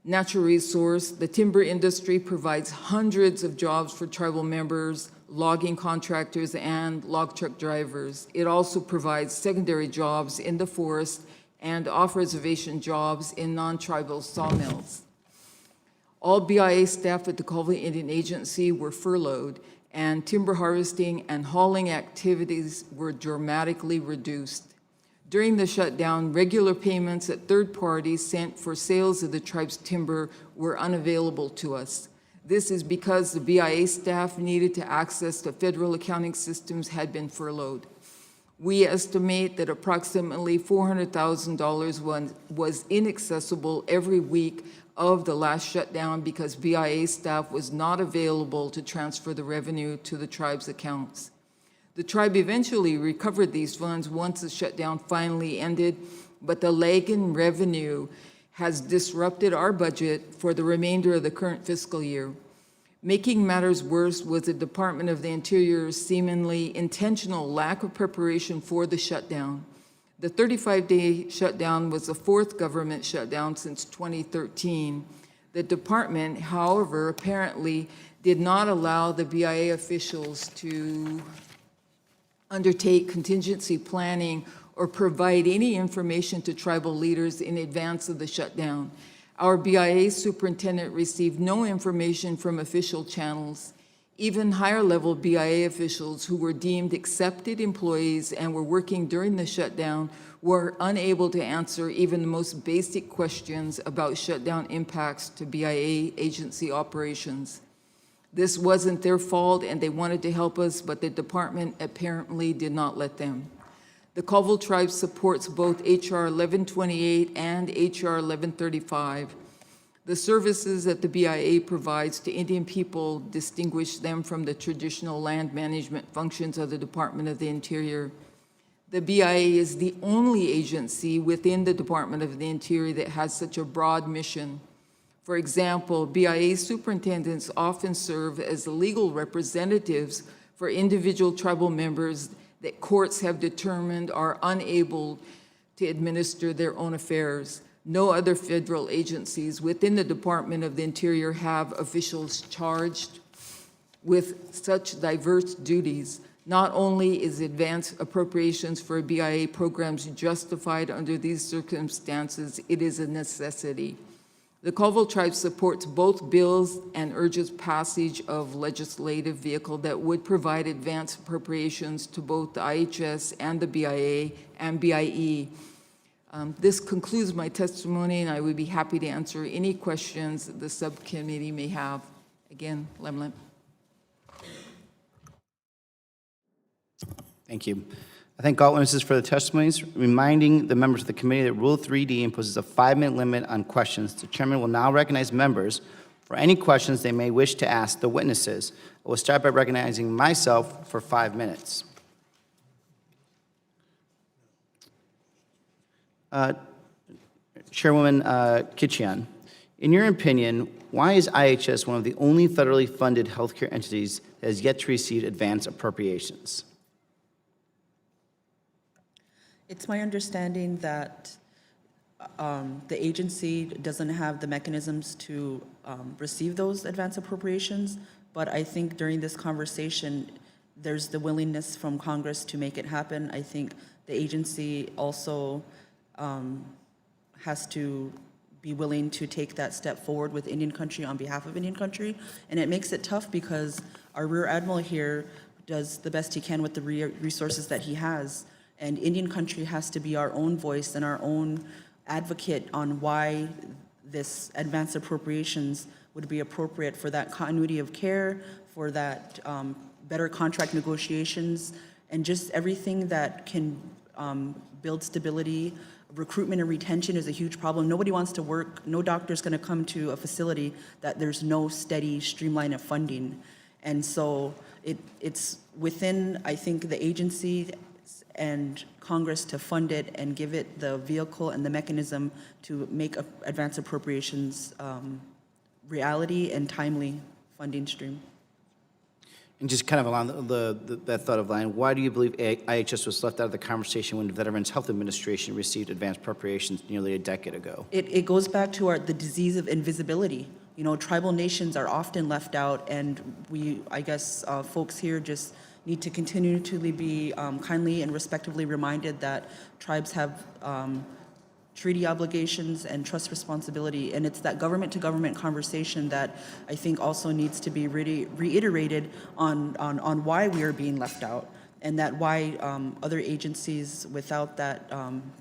natural resource. The timber industry provides hundreds of jobs for tribal members, logging contractors, and log truck drivers. It also provides secondary jobs in the forest and off-reservation jobs in non-tribal sawmills. All BIA staff at the Colville Indian Agency were furloughed, and timber harvesting and hauling activities were dramatically reduced. During the shutdown, regular payments at third parties sent for sales of the tribe's timber were unavailable to us. This is because the BIA staff needed to access the federal accounting systems had been furloughed. We estimate that approximately $400,000 was inaccessible every week of the last shutdown because BIA staff was not available to transfer the revenue to the tribe's accounts. The tribe eventually recovered these funds once the shutdown finally ended, but the lag in revenue has disrupted our budget for the remainder of the current fiscal year. Making matters worse was the Department of the Interior's seemingly intentional lack of preparation for the shutdown. The 35-day shutdown was the fourth government shutdown since 2013. The department, however, apparently did not allow the BIA officials to undertake contingency planning or provide any information to tribal leaders in advance of the shutdown. Our BIA superintendent received no information from official channels. Even higher-level BIA officials who were deemed accepted employees and were working during the shutdown were unable to answer even the most basic questions about shutdown impacts to BIA agency operations. This wasn't their fault, and they wanted to help us, but the department apparently did not let them. The Colville tribe supports both H.R. 1128 and H.R. 1135. The services that the BIA provides to Indian people distinguish them from the traditional land management functions of the Department of the Interior. The BIA is the only agency within the Department of the Interior that has such a broad mission. For example, BIA superintendents often serve as legal representatives for individual tribal members that courts have determined are unable to administer their own affairs. No other federal agencies within the Department of the Interior have officials charged with such diverse duties. Not only is advance appropriations for BIA programs justified under these circumstances, it is a necessity. The Colville tribe supports both bills and urges passage of legislative vehicle that would provide advance appropriations to both the IHS and the BIA and BIE. This concludes my testimony, and I would be happy to answer any questions the subcommittee may have. Again, Lemlin. Thank you. I thank all witnesses for the testimonies, reminding the members of the committee that Rule 3D imposes a 5-minute limit on questions. The chairman will now recognize members for any questions they may wish to ask the witnesses. I will start by recognizing myself for 5 minutes. Chairwoman Kitchian, in your opinion, why is IHS one of the only federally funded healthcare entities that has yet to receive advance appropriations? It's my understanding that the agency doesn't have the mechanisms to receive those advance appropriations, but I think during this conversation, there's the willingness from Congress to make it happen. I think the agency also has to be willing to take that step forward with Indian Country on behalf of Indian Country, and it makes it tough because our Rear Admiral here does the best he can with the resources that he has. And Indian Country has to be our own voice and our own advocate on why this advance appropriations would be appropriate for that continuity of care, for that better contract negotiations, and just everything that can build stability. Recruitment and retention is a huge problem. Nobody wants to work. No doctor's going to come to a facility that there's no steady streamline of funding. And so it's within, I think, the agency and Congress to fund it and give it the vehicle and the mechanism to make advance appropriations reality and timely funding stream. And just kind of along that thought of line, why do you believe IHS was left out of the conversation when the Veterans Health Administration received advanced appropriations nearly a decade ago? It goes back to the disease of invisibility. You know, tribal nations are often left out, and I guess folks here just need to continually be kindly and respectively reminded that tribes have treaty obligations and trust responsibility, and it's that government-to-government conversation that I think also needs to be really reiterated on why we are being left out, and that why other agencies without that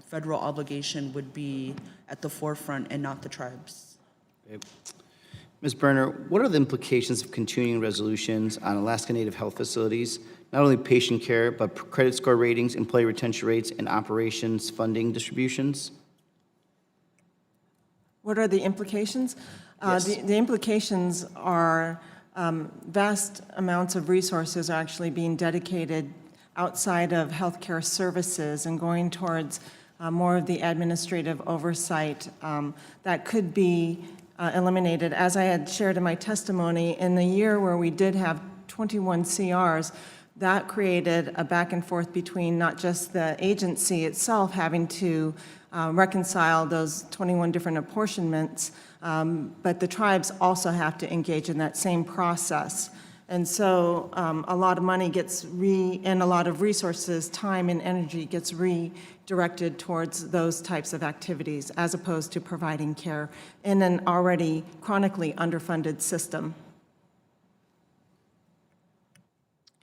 federal obligation would be at the forefront and not the tribes. Ms. Berner, what are the implications of continuing resolutions on Alaska Native health facilities, not only patient care, but credit score ratings, employee retention rates, and operations funding distributions? What are the implications? Yes. The implications are vast amounts of resources are actually being dedicated outside of healthcare services and going towards more of the administrative oversight that could be eliminated. As I had shared in my testimony, in the year where we did have 21 CRs, that created a back and forth between not just the agency itself having to reconcile those 21 different apportionments, but the tribes also have to engage in that same process. And so a lot of money gets and a lot of resources, time and energy gets redirected towards those types of activities as opposed to providing care in an already chronically underfunded system.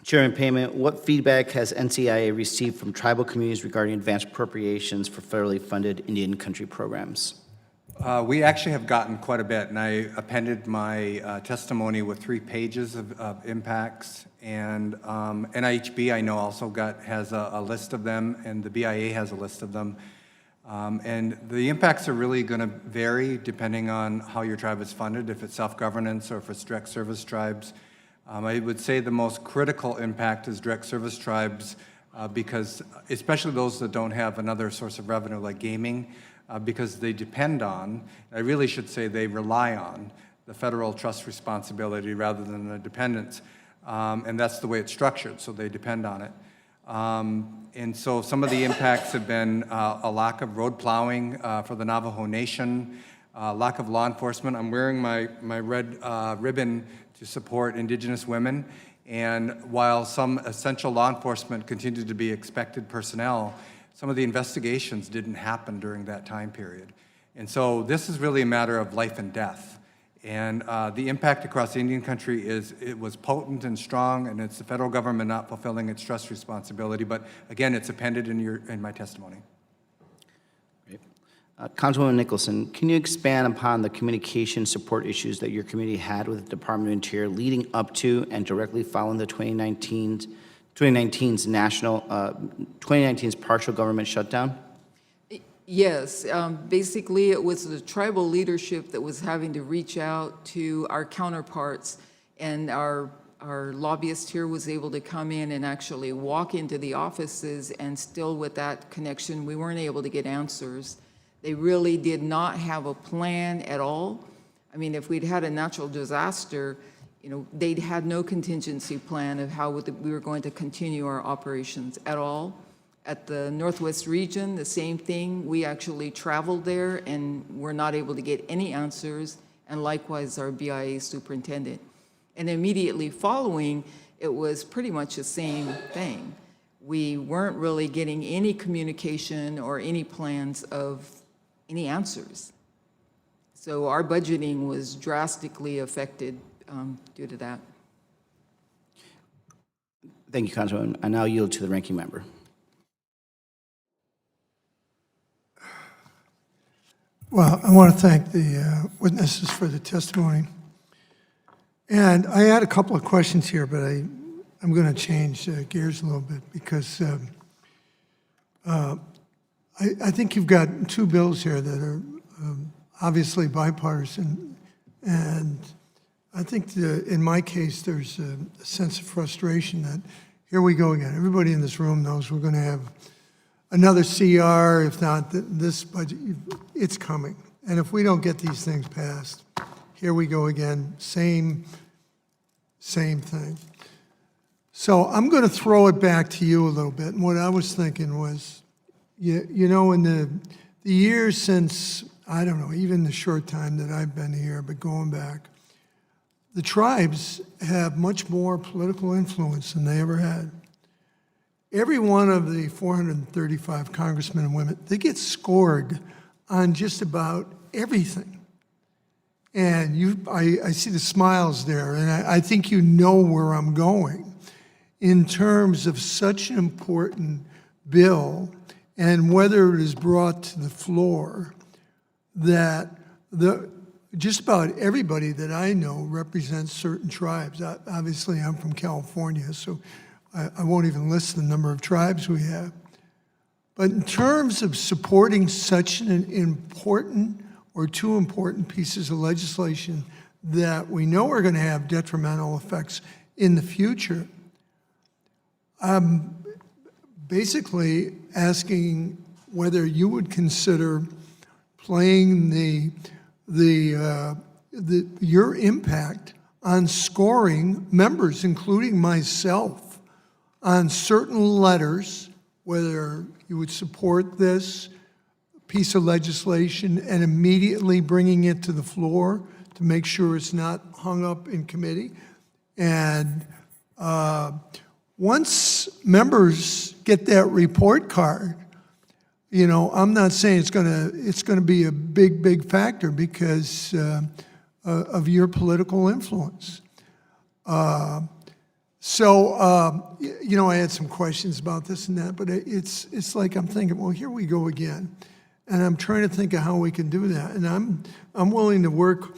Chairman Payment, what feedback has NCIA received from tribal communities regarding advanced appropriations for federally funded Indian country programs? We actually have gotten quite a bit, and I appended my testimony with 3 pages of impacts. And NIHB, I know, also has a list of them, and the BIA has a list of them. And the impacts are really going to vary depending on how your tribe is funded, if it's self-governance or if it's direct service tribes. I would say the most critical impact is direct service tribes because, especially those that don't have another source of revenue like gaming, because they depend on, I really should say they rely on, the federal trust responsibility rather than the dependence. And that's the way it's structured, so they depend on it. And so some of the impacts have been a lack of road plowing for the Navajo Nation, lack of law enforcement. I'm wearing my red ribbon to support Indigenous women. And while some essential law enforcement continued to be expected personnel, some of the investigations didn't happen during that time period. And so this is really a matter of life and death. And the impact across Indian country it was potent and strong, and it's the federal government not fulfilling its trust responsibility. But again, it's appended in my testimony. Councilwoman Nicholson, can you expand upon the communication support issues that your community had with the Department of Interior leading up to and directly following the 2019's national 2019's partial government shutdown? Yes, basically it was the tribal leadership that was having to reach out to our counterparts, and our lobbyist here was able to come in and actually walk into the offices, and still with that connection, we weren't able to get answers. They really did not have a plan at all. I mean, if we'd had a natural disaster, you know, they'd had no contingency plan of how we were going to continue our operations at all. At the Northwest region, the same thing. We actually traveled there and were not able to get any answers, and likewise our BIA superintendent. And immediately following, it was pretty much the same thing. We weren't really getting any communication or any plans of any answers. So our budgeting was drastically affected due to that. Thank you, Councilwoman. I now yield to the ranking member. Well, I want to thank the witnesses for the testimony. And I had a couple of questions here, but I'm going to change gears a little bit because I think you've got 2 bills here that are obviously bipartisan, and I think in my case there's a sense of frustration that here we go again. Everybody in this room knows we're going to have another CR, if not this budget, it's coming. And if we don't get these things passed, here we go again, same thing. So I'm going to throw it back to you a little bit. And what I was thinking was, you know, in the years since, I don't know, even the short time that I've been here, but going back, the tribes have much more political influence than they ever had. Every one of the 435 congressmen and women, they get scored on just about everything. And I see the smiles there, and I think you know where I'm going in terms of such an important bill and whether it is brought to the floor that just about everybody that I know represents certain tribes. Obviously, I'm from California, so I won't even list the number of tribes we have. But in terms of supporting such an important or two important pieces of legislation that we know are going to have detrimental effects in the future, I'm basically asking whether you would consider playing your impact on scoring members, including myself, on certain letters, whether you would support this piece of legislation and immediately bringing it to the floor to make sure it's not hung up in committee. And once members get that report card, you know, I'm not saying it's gonna be a big factor because of your political influence. You know, I had some questions about this and that, but it's like I'm thinking, well, here we go again. And I'm trying to think of how we can do that. And I'm willing to work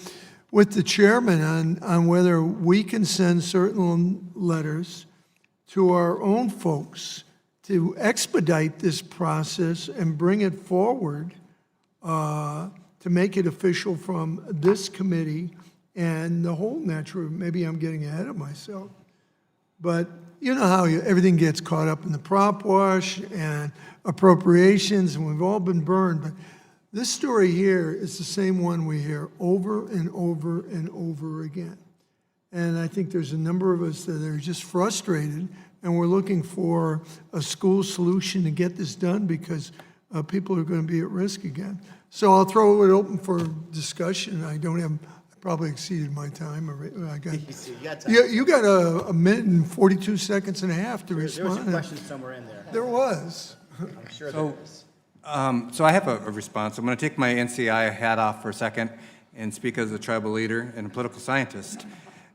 with the chairman on whether we can send certain letters to our own folks to expedite this process and bring it forward to make it official from this committee and the whole natural. Maybe I'm getting ahead of myself. But you know how everything gets caught up in the prop wash and appropriations, and we've all been burned. But this story here is the same one we hear over and over and over again. And I think there's a number of us that are just frustrated, and we're looking for a school solution to get this done because people are going to be at risk again. So I'll throw it open for discussion. I probably exceeded my time. You got a minute and 42 seconds and a half to respond. There was a question somewhere in there. There was. I'm sure there is. So I have a response. I'm going to take my NCI hat off for a second and speak as a tribal leader and a political scientist.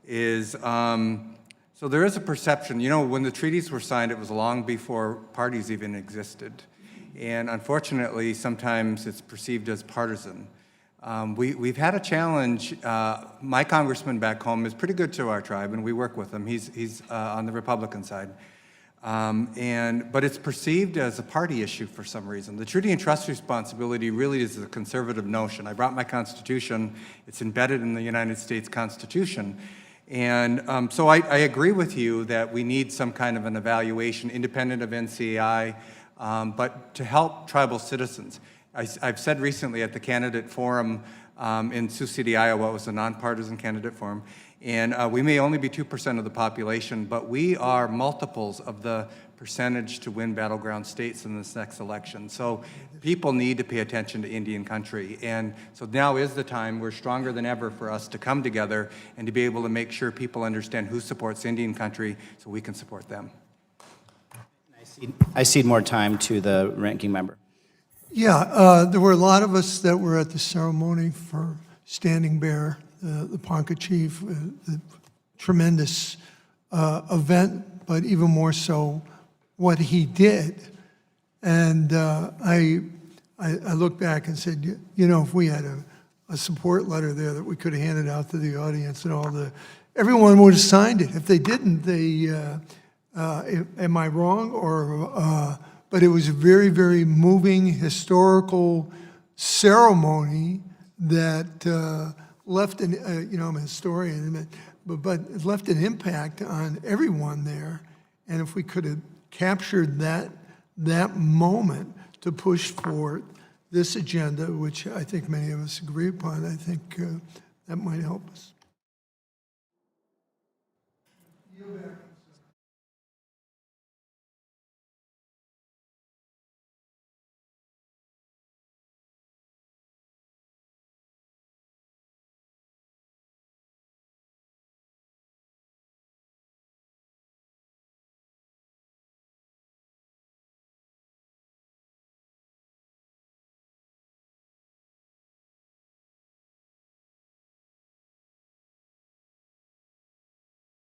So there is a perception, you know, when the treaties were signed, it was long before parties even existed. And unfortunately, sometimes it's perceived as partisan. We've had a challenge. My congressman back home is pretty good to our tribe, and we work with him. He's on the Republican side. But it's perceived as a party issue for some reason. The treaty and trust responsibility really is a conservative notion. I brought my Constitution. It's embedded in the United States Constitution. And so I agree with you that we need some kind of an evaluation independent of NCI, but to help tribal citizens. I've said recently at the candidate forum in Sioux City, Iowa, it was a nonpartisan candidate forum, and we may only be 2% of the population, but we are multiples of the percentage to win battleground states in this next election. So people need to pay attention to Indian country. And so now is the time, we're stronger than ever for us to come together and to be able to make sure people understand who supports Indian country so we can support them. I cede more time to the ranking member. Yeah, there were a lot of us that were at the ceremony for Standing Bear, the Ponca chief, the tremendous event, but even more so what he did. And I looked back and said, you know, if we had a support letter there that we could have handed out to the audience and everyone would have signed it. If they didn't, am I wrong? But it was a very, very moving historical ceremony that left an, you know, I'm a historian, but it left an impact on everyone there. And if we could have captured that moment to push forward this agenda, which I think many of us agree upon, I think that might help us.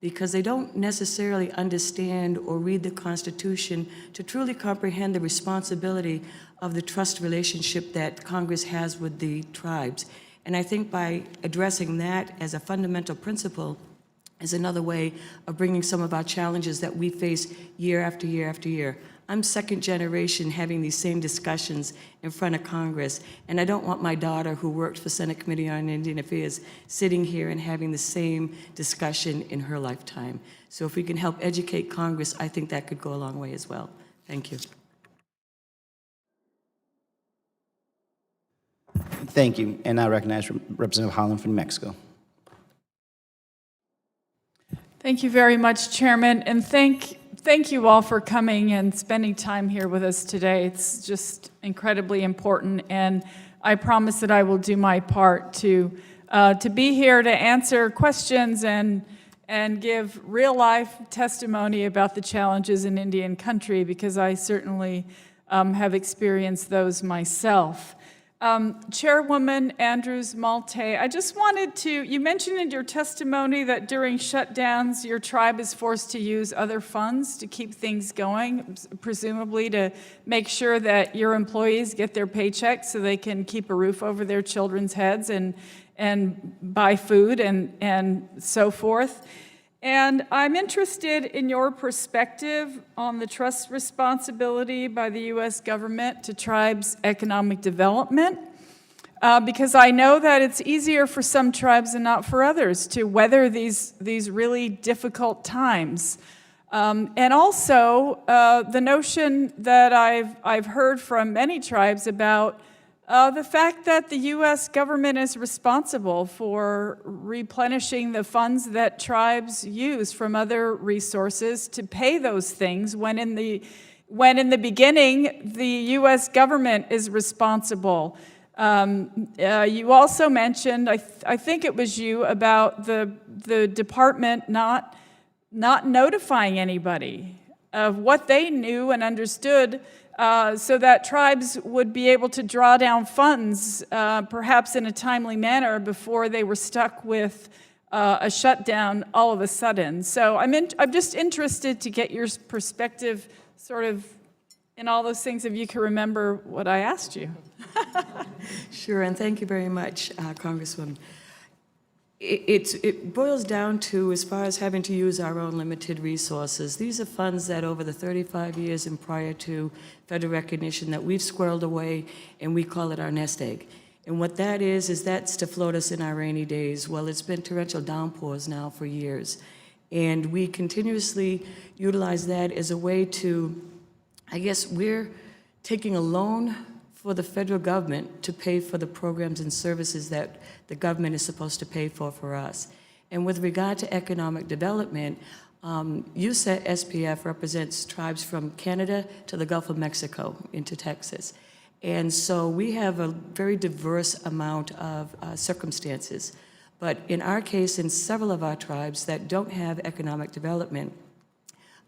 because they don't necessarily understand or read the Constitution to truly comprehend the responsibility of the trust relationship that Congress has with the tribes. And I think by addressing that as a fundamental principle is another way of bringing some of our challenges that we face year after year after year. I'm second generation having these same discussions in front of Congress, and I don't want my daughter, who worked for Senate Committee on Indian Affairs, sitting here and having the same discussion in her lifetime. So if we can help educate Congress, I think that could go a long way as well. Thank you. Thank you. And I recognize Representative Holland from New Mexico. Thank you very much, Chairman, and thank you all for coming and spending time here with us today. It's just incredibly important, and I promise that I will do my part to be here to answer questions and give real-life testimony about the challenges in Indian country, because I certainly have experienced those myself. Chairwoman Andrews-Malte, I just wanted to, you mentioned in your testimony that during shutdowns, your tribe is forced to use other funds to keep things going, presumably to make sure that your employees get their paychecks so they can keep a roof over their children's heads and buy food and so forth. And I'm interested in your perspective on the trust responsibility by the U.S. government to tribes' economic development, because I know that it's easier for some tribes and not for others to weather these really difficult times. And also the notion that I've heard from many tribes about the fact that the U.S. government is responsible for replenishing the funds that tribes use from other resources to pay those things, when in the beginning the U.S. government is responsible. You also mentioned, I think it was you, about the department not notifying anybody of what they knew and understood, so that tribes would be able to draw down funds, perhaps in a timely manner, before they were stuck with a shutdown all of a sudden. So I'm just interested to get your perspective, sort of, in all those things, if you can remember what I asked you. Sure, and thank you very much, Congresswoman. It boils down to, as far as having to use our own limited resources, these are funds that over the 35 years and prior to federal recognition that we've squirreled away, and we call it our nest egg. And what that is that's to float us in our rainy days. Well, it's been torrential downpours now for years. And we continuously utilize that as a way to, I guess we're taking a loan for the federal government to pay for the programs and services that the government is supposed to pay for us. And with regard to economic development, USET SPF represents tribes from Canada to the Gulf of Mexico into Texas. And so we have a very diverse amount of circumstances. But in our case, in several of our tribes that don't have economic development,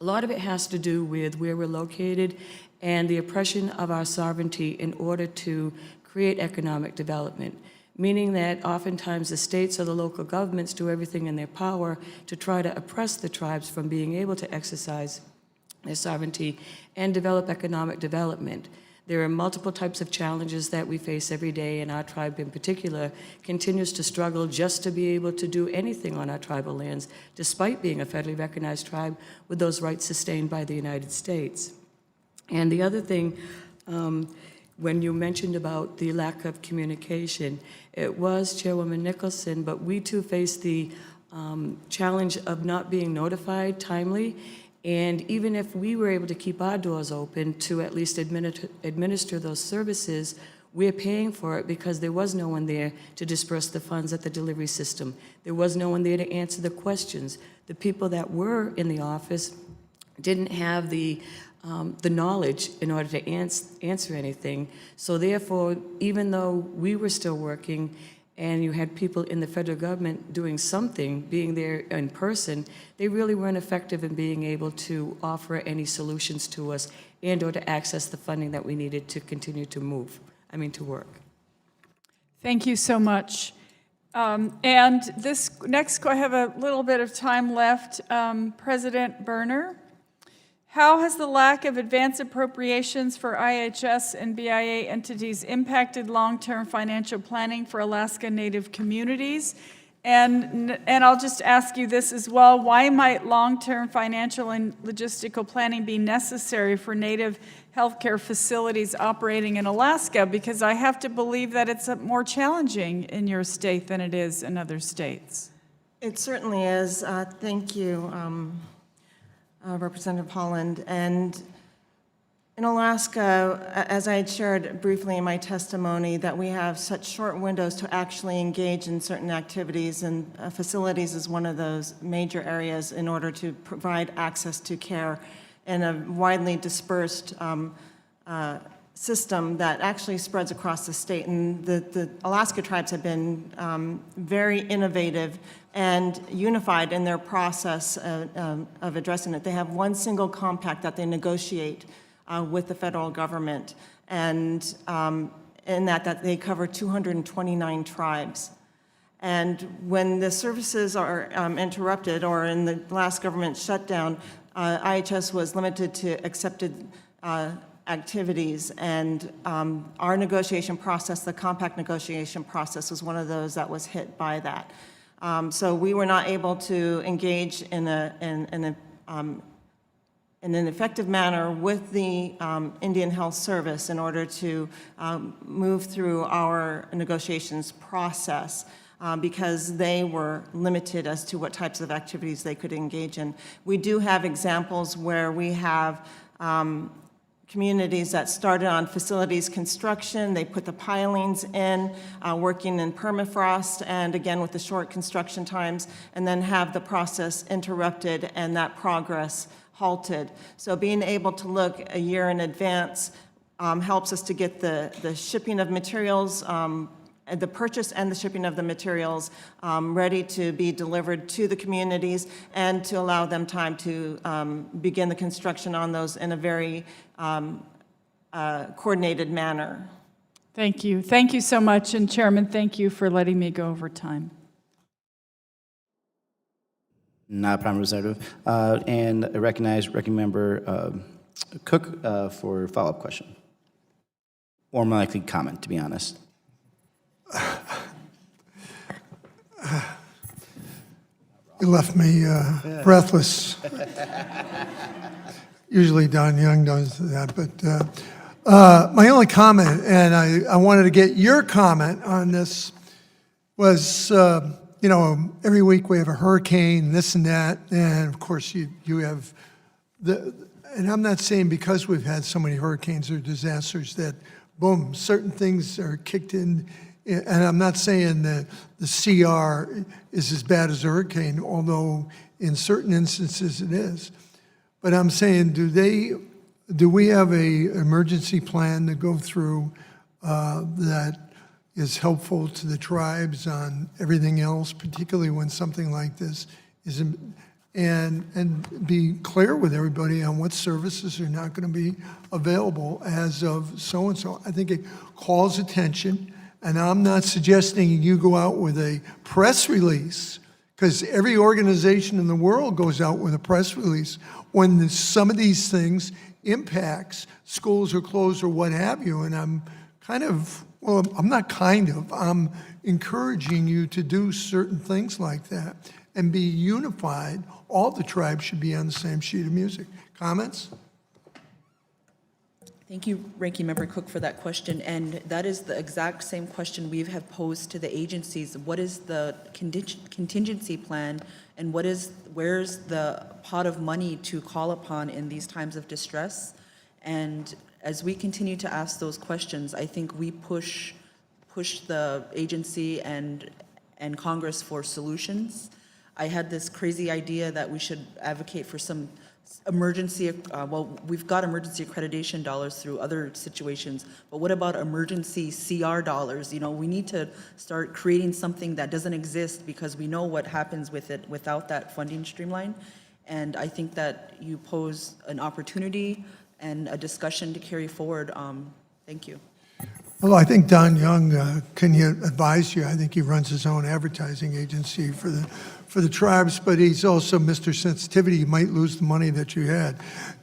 a lot of it has to do with where we're located and the oppression of our sovereignty in order to create economic development, meaning that oftentimes the states or the local governments do everything in their power to try to oppress the tribes from being able to exercise their sovereignty and develop economic development. There are multiple types of challenges that we face every day, and our tribe in particular continues to struggle just to be able to do anything on our tribal lands, despite being a federally recognized tribe with those rights sustained by the United States. And the other thing, when you mentioned about the lack of communication, it was Chairwoman Nicholson, but we too face the challenge of not being notified timely. And even if we were able to keep our doors open to at least administer those services, we're paying for it because there was no one there to disperse the funds at the delivery system. There was no one there to answer the questions. The people that were in the office didn't have the knowledge in order to answer anything. So therefore, even though we were still working and you had people in the federal government doing something, being there in person, they really weren't effective in being able to offer any solutions to us and or to access the funding that we needed to continue to to work. Thank you so much. And this next, I have a little bit of time left. President Berner, how has the lack of advance appropriations for IHS and BIA entities impacted long-term financial planning for Alaska Native communities? And I'll just ask you this as well. Why might long-term financial and logistical planning be necessary for Native healthcare facilities operating in Alaska? Because I have to believe that it's more challenging in your state than it is in other states. It certainly is. Thank you, Representative Holland. And in Alaska, as I had shared briefly in my testimony, that we have such short windows to actually engage in certain activities, and facilities is one of those major areas in order to provide access to care in a widely dispersed system that actually spreads across the state. And the Alaska tribes have been very innovative and unified in their process of addressing it. They have one single compact that they negotiate with the federal government, and in that they cover 229 tribes. And when the services are interrupted, or in the last government shutdown, IHS was limited to accepted activities, and our negotiation process, the compact negotiation process, was one of those that was hit by that. So we were not able to engage in an effective manner with the Indian Health Service in order to move through our negotiations process because they were limited as to what types of activities they could engage in. We do have examples where we have communities that started on facilities construction. They put the pilings in, working in permafrost, and again with the short construction times, and then have the process interrupted and that progress halted. So being able to look a year in advance helps us to get the shipping of materials, the purchase and the shipping of the materials ready to be delivered to the communities, and to allow them time to begin the construction on those in a very coordinated manner. Thank you. Thank you so much. And Chairman, thank you for letting me go over time. Not a problem, Representative. And I recognize Ranking Member Cook for a follow-up question. Or more likely comment, to be honest. You left me breathless. Usually Don Young does that, but my only comment, and I wanted to get your comment on this, was, you know, every week we have a hurricane, this and that, and of course you have and I'm not saying because we've had so many hurricanes or disasters that, boom, certain things are kicked in. And I'm not saying that the CR is as bad as a hurricane, although in certain instances it is. But I'm saying, do we have a emergency plan to go through that is helpful to the tribes on everything else, particularly when something like this is, and be clear with everybody on what services are not going to be available as of so-and-so. I think it calls attention. And I'm not suggesting you go out with a press release, because every organization in the world goes out with a press release when some of these things impacts, schools are closed or what have you. And I'm I'm encouraging you to do certain things like that and be unified. All the tribes should be on the same sheet of music. Comments? Thank you, Ranking Member Cook, for that question. And that is the exact same question we have posed to the agencies. What is the contingency plan, and where's the pot of money to call upon in these times of distress? And as we continue to ask those questions, I think we push the agency and Congress for solutions. I had this crazy idea that we should advocate for some emergency, we've got emergency accreditation dollars through other situations, but what about emergency CR dollars? You know, we need to start creating something that doesn't exist, because we know what happens with it without that funding streamline. And I think that you pose an opportunity and a discussion to carry forward. Thank you. Well, I think Don Young, can you advise you? I think he runs his own advertising agency for the tribes, but he's also Mr. Sensitivity. You might lose the money that you had.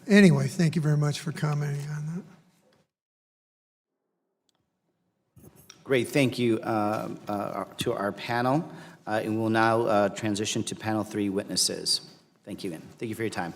Anyway, thank you very much for commenting on that. Great, thank you to our panel. And we'll now transition to panel 3 witnesses. Thank you again. Thank you for your time.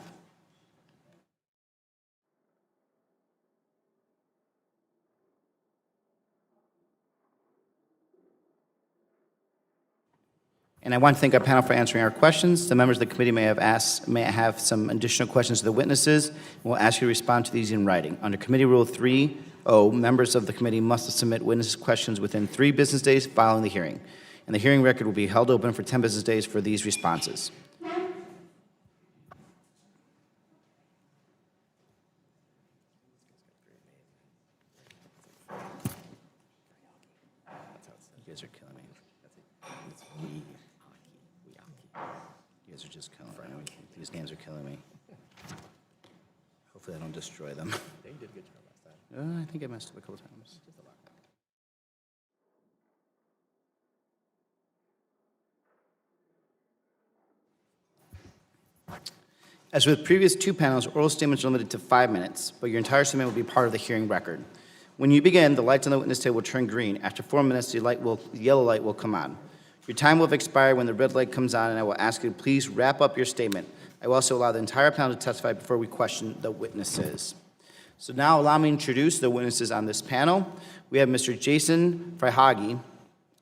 And I want to thank our panel for answering our questions. The members of the committee may have some additional questions to the witnesses. We'll ask you to respond to these in writing. Under Committee Rule 3.0, members of the committee must submit witness questions within 3 business days following the hearing. And the hearing record will be held open for 10 business days for these responses. You guys are killing me. You guys are just killing me. These names are killing me. Hopefully I don't destroy them. They did a good job last time. I think I messed up a couple times. As with previous 2 panels, oral statements are limited to 5 minutes, but your entire statement will be part of the hearing record. When you begin, the lights on the witness table will turn green. After 4 minutes, the yellow light will come on. Your time will have expired when the red light comes on, and I will ask you to please wrap up your statement. I will also allow the entire panel to testify before we question the witnesses. So now allow me to introduce the witnesses on this panel. We have Mr. Jason Frey. I'm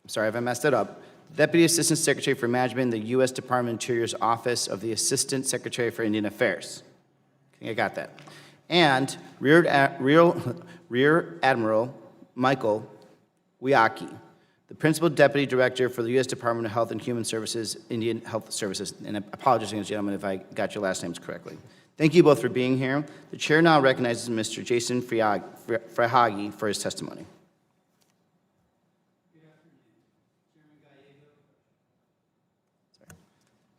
sorry if I messed it up. Deputy Assistant Secretary for Management in the U.S. Department of Interior's Office of the Assistant Secretary for Indian Affairs. I think I got that. And Rear Admiral Michael Yaki, the Principal Deputy Director for the U.S. Department of Health and Human Services, Indian Health Services. And I apologize, gentlemen, if I got your last names correctly. Thank you both for being here. The chair now recognizes Mr. Jason Frey for his testimony.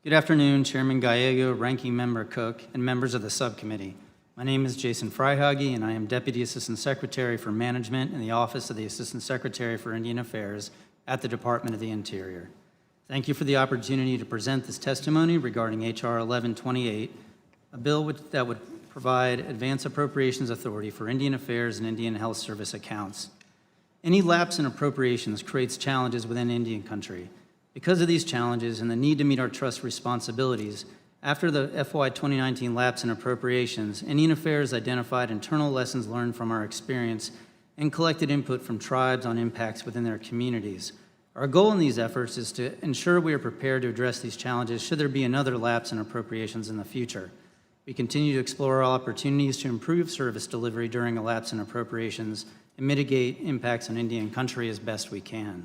Good afternoon, Chairman Gallego, Ranking Member Cook, and members of the subcommittee. My name is Jason Frey, and I am Deputy Assistant Secretary for Management in the Office of the Assistant Secretary for Indian Affairs at the Department of the Interior. Thank you for the opportunity to present this testimony regarding H.R. 1128, a bill that would provide advance appropriations authority for Indian Affairs and Indian Health Service accounts. Any lapse in appropriations creates challenges within Indian country. Because of these challenges and the need to meet our trust responsibilities, after the FY 2019 lapse in appropriations, Indian Affairs identified internal lessons learned from our experience and collected input from tribes on impacts within their communities. Our goal in these efforts is to ensure we are prepared to address these challenges should there be another lapse in appropriations in the future. We continue to explore all opportunities to improve service delivery during a lapse in appropriations and mitigate impacts on Indian country as best we can.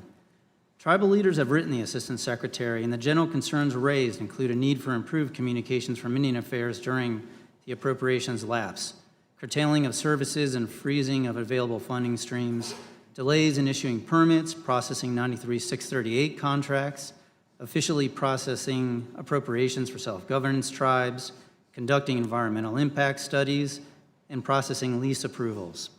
Tribal leaders have written the Assistant Secretary, and the general concerns raised include a need for improved communications from Indian Affairs during the appropriations lapse, curtailing of services and freezing of available funding streams, delays in issuing permits, processing 93-638 contracts, officially processing appropriations for self-governance tribes, conducting environmental impact studies, and processing lease approvals.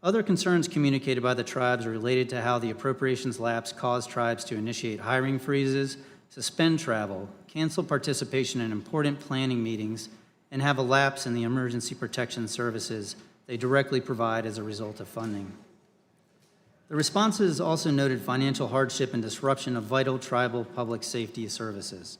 Other concerns communicated by the tribes are related to how the appropriations lapse caused tribes to initiate hiring freezes, suspend travel, cancel participation in important planning meetings, and have a lapse in the emergency protection services they directly provide as a result of funding. The responses also noted financial hardship and disruption of vital tribal public safety services.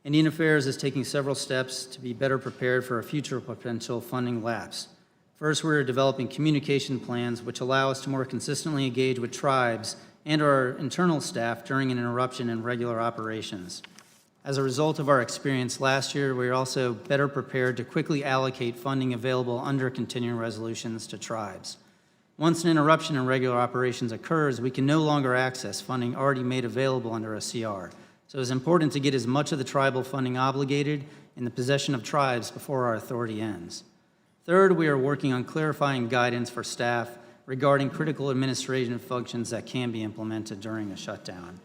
Indian Affairs is taking several steps to be better prepared for a future potential funding lapse. First, we're developing communication plans which allow us to more consistently engage with tribes and our internal staff during an interruption in regular operations. As a result of our experience last year, we are also better prepared to quickly allocate funding available under continuing resolutions to tribes. Once an interruption in regular operations occurs, we can no longer access funding already made available under a CR. So it's important to get as much of the tribal funding obligated in the possession of tribes before our authority ends. Third, we are working on clarifying guidance for staff regarding critical administrative functions that can be implemented during a shutdown.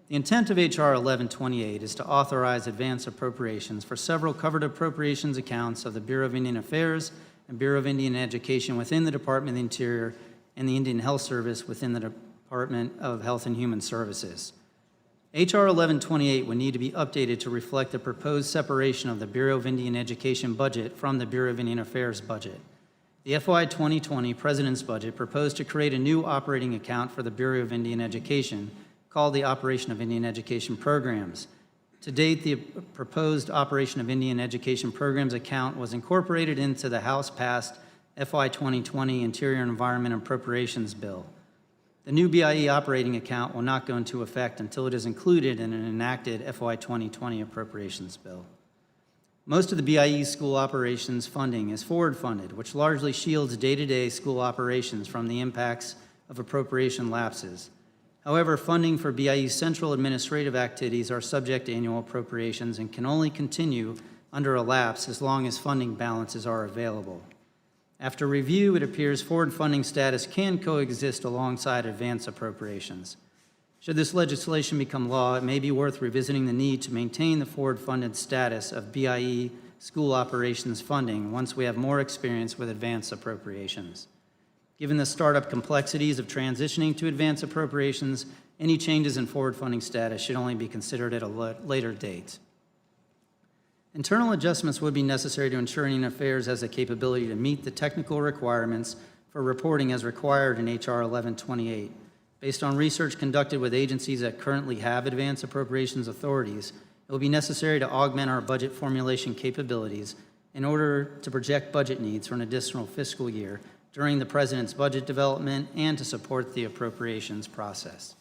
The intent of H.R. 1128 is to authorize advance appropriations for several covered appropriations accounts of the Bureau of Indian Affairs and Bureau of Indian Education within the Department of the Interior and the Indian Health Service within the Department of Health and Human Services. H.R. 1128 would need to be updated to reflect the proposed separation of the Bureau of Indian Education budget from the Bureau of Indian Affairs budget. The FY 2020 President's budget proposed to create a new operating account for the Bureau of Indian Education called the Operation of Indian Education Programs. To date, the proposed Operation of Indian Education Programs account was incorporated into the House-passed FY 2020 Interior Environment Appropriations Bill. The new BIE operating account will not go into effect until it is included in an enacted FY 2020 Appropriations Bill. Most of the BIE school operations funding is forward funded, which largely shields day-to-day school operations from the impacts of appropriation lapses. However, funding for BIE's central administrative activities are subject to annual appropriations and can only continue under a lapse as long as funding balances are available. After review, it appears forward funding status can coexist alongside advance appropriations. Should this legislation become law, it may be worth revisiting the need to maintain the forward-funded status of BIE school operations funding once we have more experience with advance appropriations. Given the startup complexities of transitioning to advance appropriations, any changes in forward funding status should only be considered at a later date. Internal adjustments would be necessary to ensure Indian Affairs has the capability to meet the technical requirements for reporting as required in H.R. 1128. Based on research conducted with agencies that currently have advanced appropriations authorities, it will be necessary to augment our budget formulation capabilities in order to project budget needs for an additional fiscal year during the President's budget development and to support the appropriations process.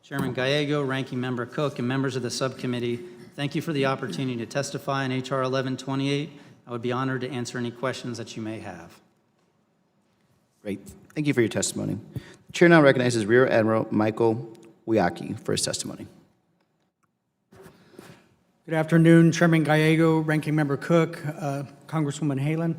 Chairman Gallego, Ranking Member Cook, and members of the subcommittee, thank you for the opportunity to testify in H.R. 1128. I would be honored to answer any questions that you may have. Great. Thank you for your testimony. The chair now recognizes Rear Admiral Michael Yaki for his testimony. Good afternoon, Chairman Gallego, Ranking Member Cook, Congresswoman Halen,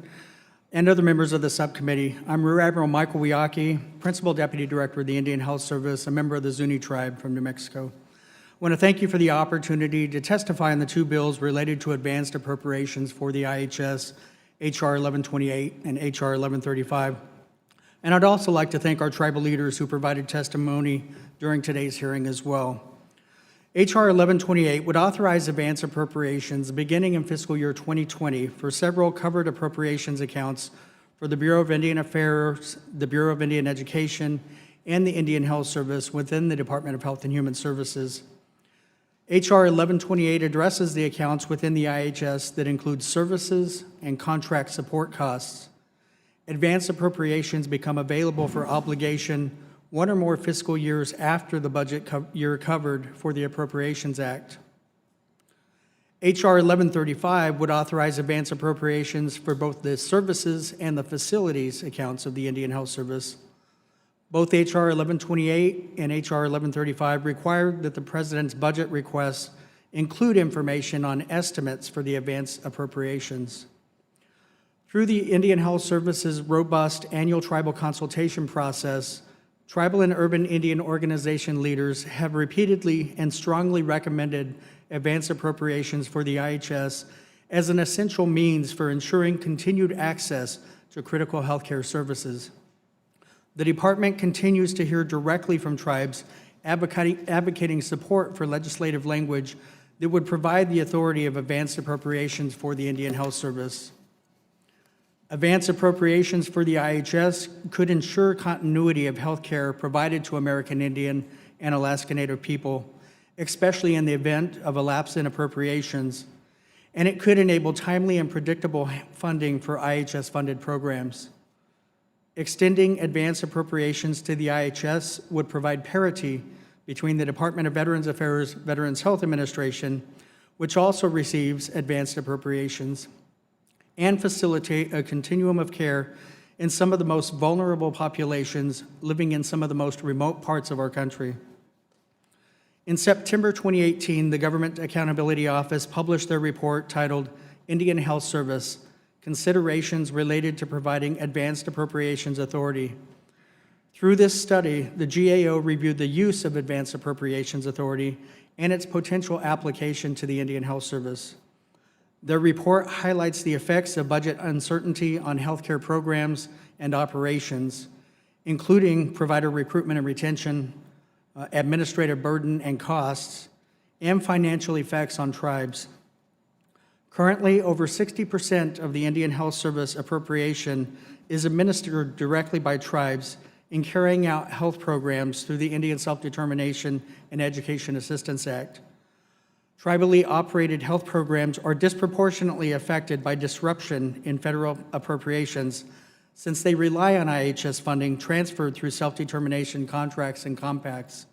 and other members of the subcommittee. I'm Rear Admiral Michael Yaki, Principal Deputy Director of the Indian Health Service, a member of the Zuni tribe from New Mexico. I want to thank you for the opportunity to testify on the two bills related to advanced appropriations for the IHS, H.R. 1128 and H.R. 1135. And I'd also like to thank our tribal leaders who provided testimony during today's hearing as well. H.R. 1128 would authorize advance appropriations beginning in fiscal year 2020 for several covered appropriations accounts for the Bureau of Indian Affairs, the Bureau of Indian Education, and the Indian Health Service within the Department of Health and Human Services. H.R. 1128 addresses the accounts within the IHS that include services and contract support costs. Advance appropriations become available for obligation one or more fiscal years after the budget year covered for the Appropriations Act. H.R. 1135 would authorize advance appropriations for both the services and the facilities accounts of the Indian Health Service. Both H.R. 1128 and H.R. 1135 require that the President's budget requests include information on estimates for the advance appropriations. Through the Indian Health Service's robust annual tribal consultation process, tribal and urban Indian organization leaders have repeatedly and strongly recommended advance appropriations for the IHS as an essential means for ensuring continued access to critical healthcare services. The department continues to hear directly from tribes advocating support for legislative language that would provide the authority of advanced appropriations for the Indian Health Service. Advance appropriations for the IHS could ensure continuity of health care provided to American Indian and Alaska Native people, especially in the event of a lapse in appropriations, and it could enable timely and predictable funding for IHS-funded programs. Extending advance appropriations to the IHS would provide parity between the Department of Veterans Affairs Veterans Health Administration, which also receives advanced appropriations, and facilitate a continuum of care in some of the most vulnerable populations living in some of the most remote parts of our country. In September 2018, the Government Accountability Office published their report titled Indian Health Service: Considerations Related to Providing Advanced Appropriations Authority. Through this study, the GAO reviewed the use of Advanced Appropriations Authority and its potential application to the Indian Health Service. Their report highlights the effects of budget uncertainty on healthcare programs and operations, including provider recruitment and retention, administrative burden and costs, and financial effects on tribes. Currently, over 60% of the Indian Health Service appropriation is administered directly by tribes in carrying out health programs through the Indian Self-Determination and Education Assistance Act. Tribally operated health programs are disproportionately affected by disruption in federal appropriations since they rely on IHS funding transferred through self-determination contracts and compacts.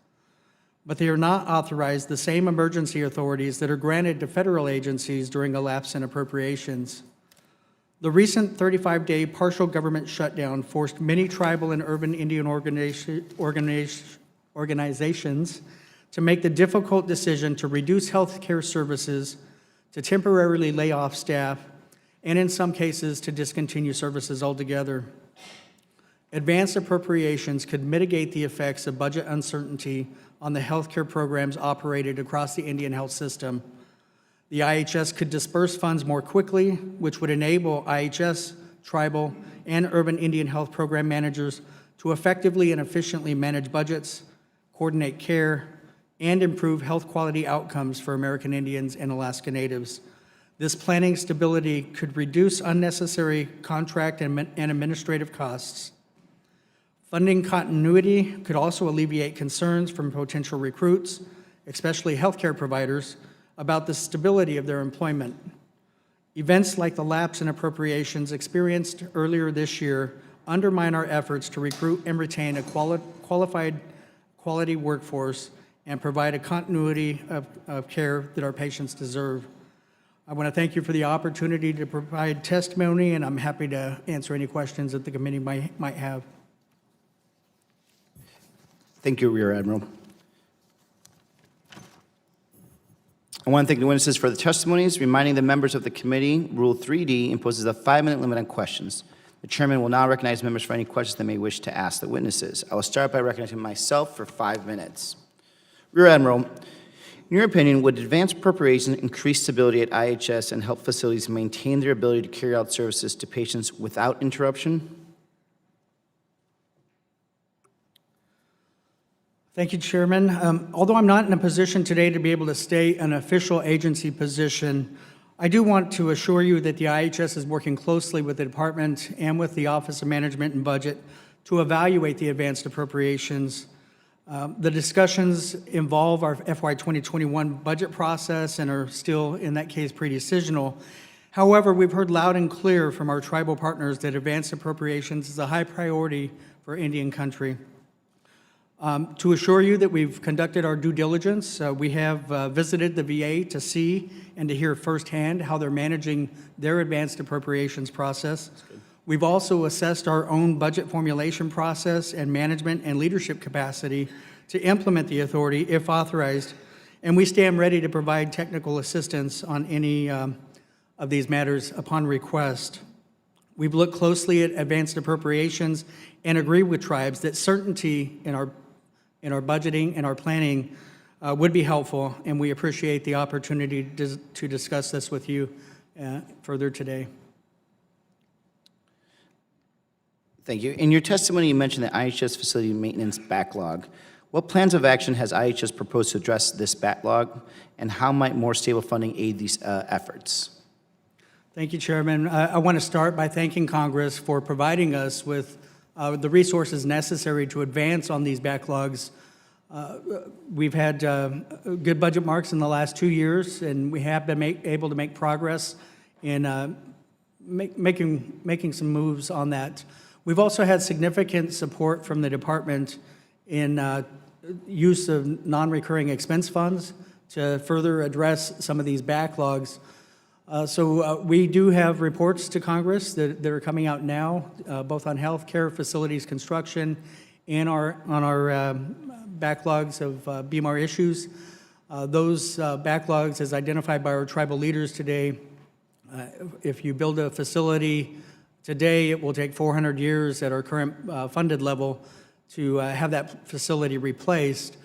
But they are not authorized the same emergency authorities that are granted to federal agencies during a lapse in appropriations. The recent 35-day partial government shutdown forced many tribal and urban Indian organizations to make the difficult decision to reduce health care services, to temporarily lay off staff, and in some cases to discontinue services altogether. Advanced appropriations could mitigate the effects of budget uncertainty on the healthcare programs operated across the Indian health system. The IHS could disperse funds more quickly, which would enable IHS, tribal, and urban Indian health program managers to effectively and efficiently manage budgets, coordinate care, and improve health quality outcomes for American Indians and Alaska Natives. This planning stability could reduce unnecessary contract and administrative costs. Funding continuity could also alleviate concerns from potential recruits, especially healthcare providers, about the stability of their employment. Events like the lapse in appropriations experienced earlier this year undermine our efforts to recruit and retain a quality workforce and provide a continuity of care that our patients deserve. I want to thank you for the opportunity to provide testimony, and I'm happy to answer any questions that the committee might have. Thank you, Rear Admiral. I want to thank the witnesses for the testimonies, reminding the members of the committee, Rule 3D imposes a 5-minute limit on questions. The chairman will now recognize members for any questions they may wish to ask the witnesses. I will start by recognizing myself for 5 minutes. Rear Admiral, in your opinion, would advanced appropriations increase stability at IHS and help facilities maintain their ability to carry out services to patients without interruption? Thank you, Chairman. Although I'm not in a position today to be able to state an official agency position, I do want to assure you that the IHS is working closely with the department and with the Office of Management and Budget to evaluate the advanced appropriations. The discussions involve our FY 2021 budget process and are still, in that case, pre-decisional. However, we've heard loud and clear from our tribal partners that advanced appropriations is a high priority for Indian country. To assure you that we've conducted our due diligence, we have visited the VA to see and to hear firsthand how they're managing their advanced appropriations process. We've also assessed our own budget formulation process and management and leadership capacity to implement the authority if authorized, and we stand ready to provide technical assistance on any of these matters upon request. We've looked closely at advanced appropriations and agree with tribes that certainty in our budgeting and our planning would be helpful, and we appreciate the opportunity to discuss this with you further today. Thank you. In your testimony, you mentioned the IHS facility maintenance backlog. What plans of action has IHS proposed to address this backlog, and how might more stable funding aid these efforts? Thank you, Chairman. I want to start by thanking Congress for providing us with the resources necessary to advance on these backlogs. We've had good budget marks in the last 2 years, and we have been able to make progress in making some moves on that. We've also had significant support from the department in use of non-recurring expense funds to further address some of these backlogs. So we do have reports to Congress that are coming out now, both on healthcare facilities construction and on our backlogs of BMR issues. Those backlogs, as identified by our tribal leaders today, if you build a facility today, it will take 400 years at our current funded level to have that facility replaced.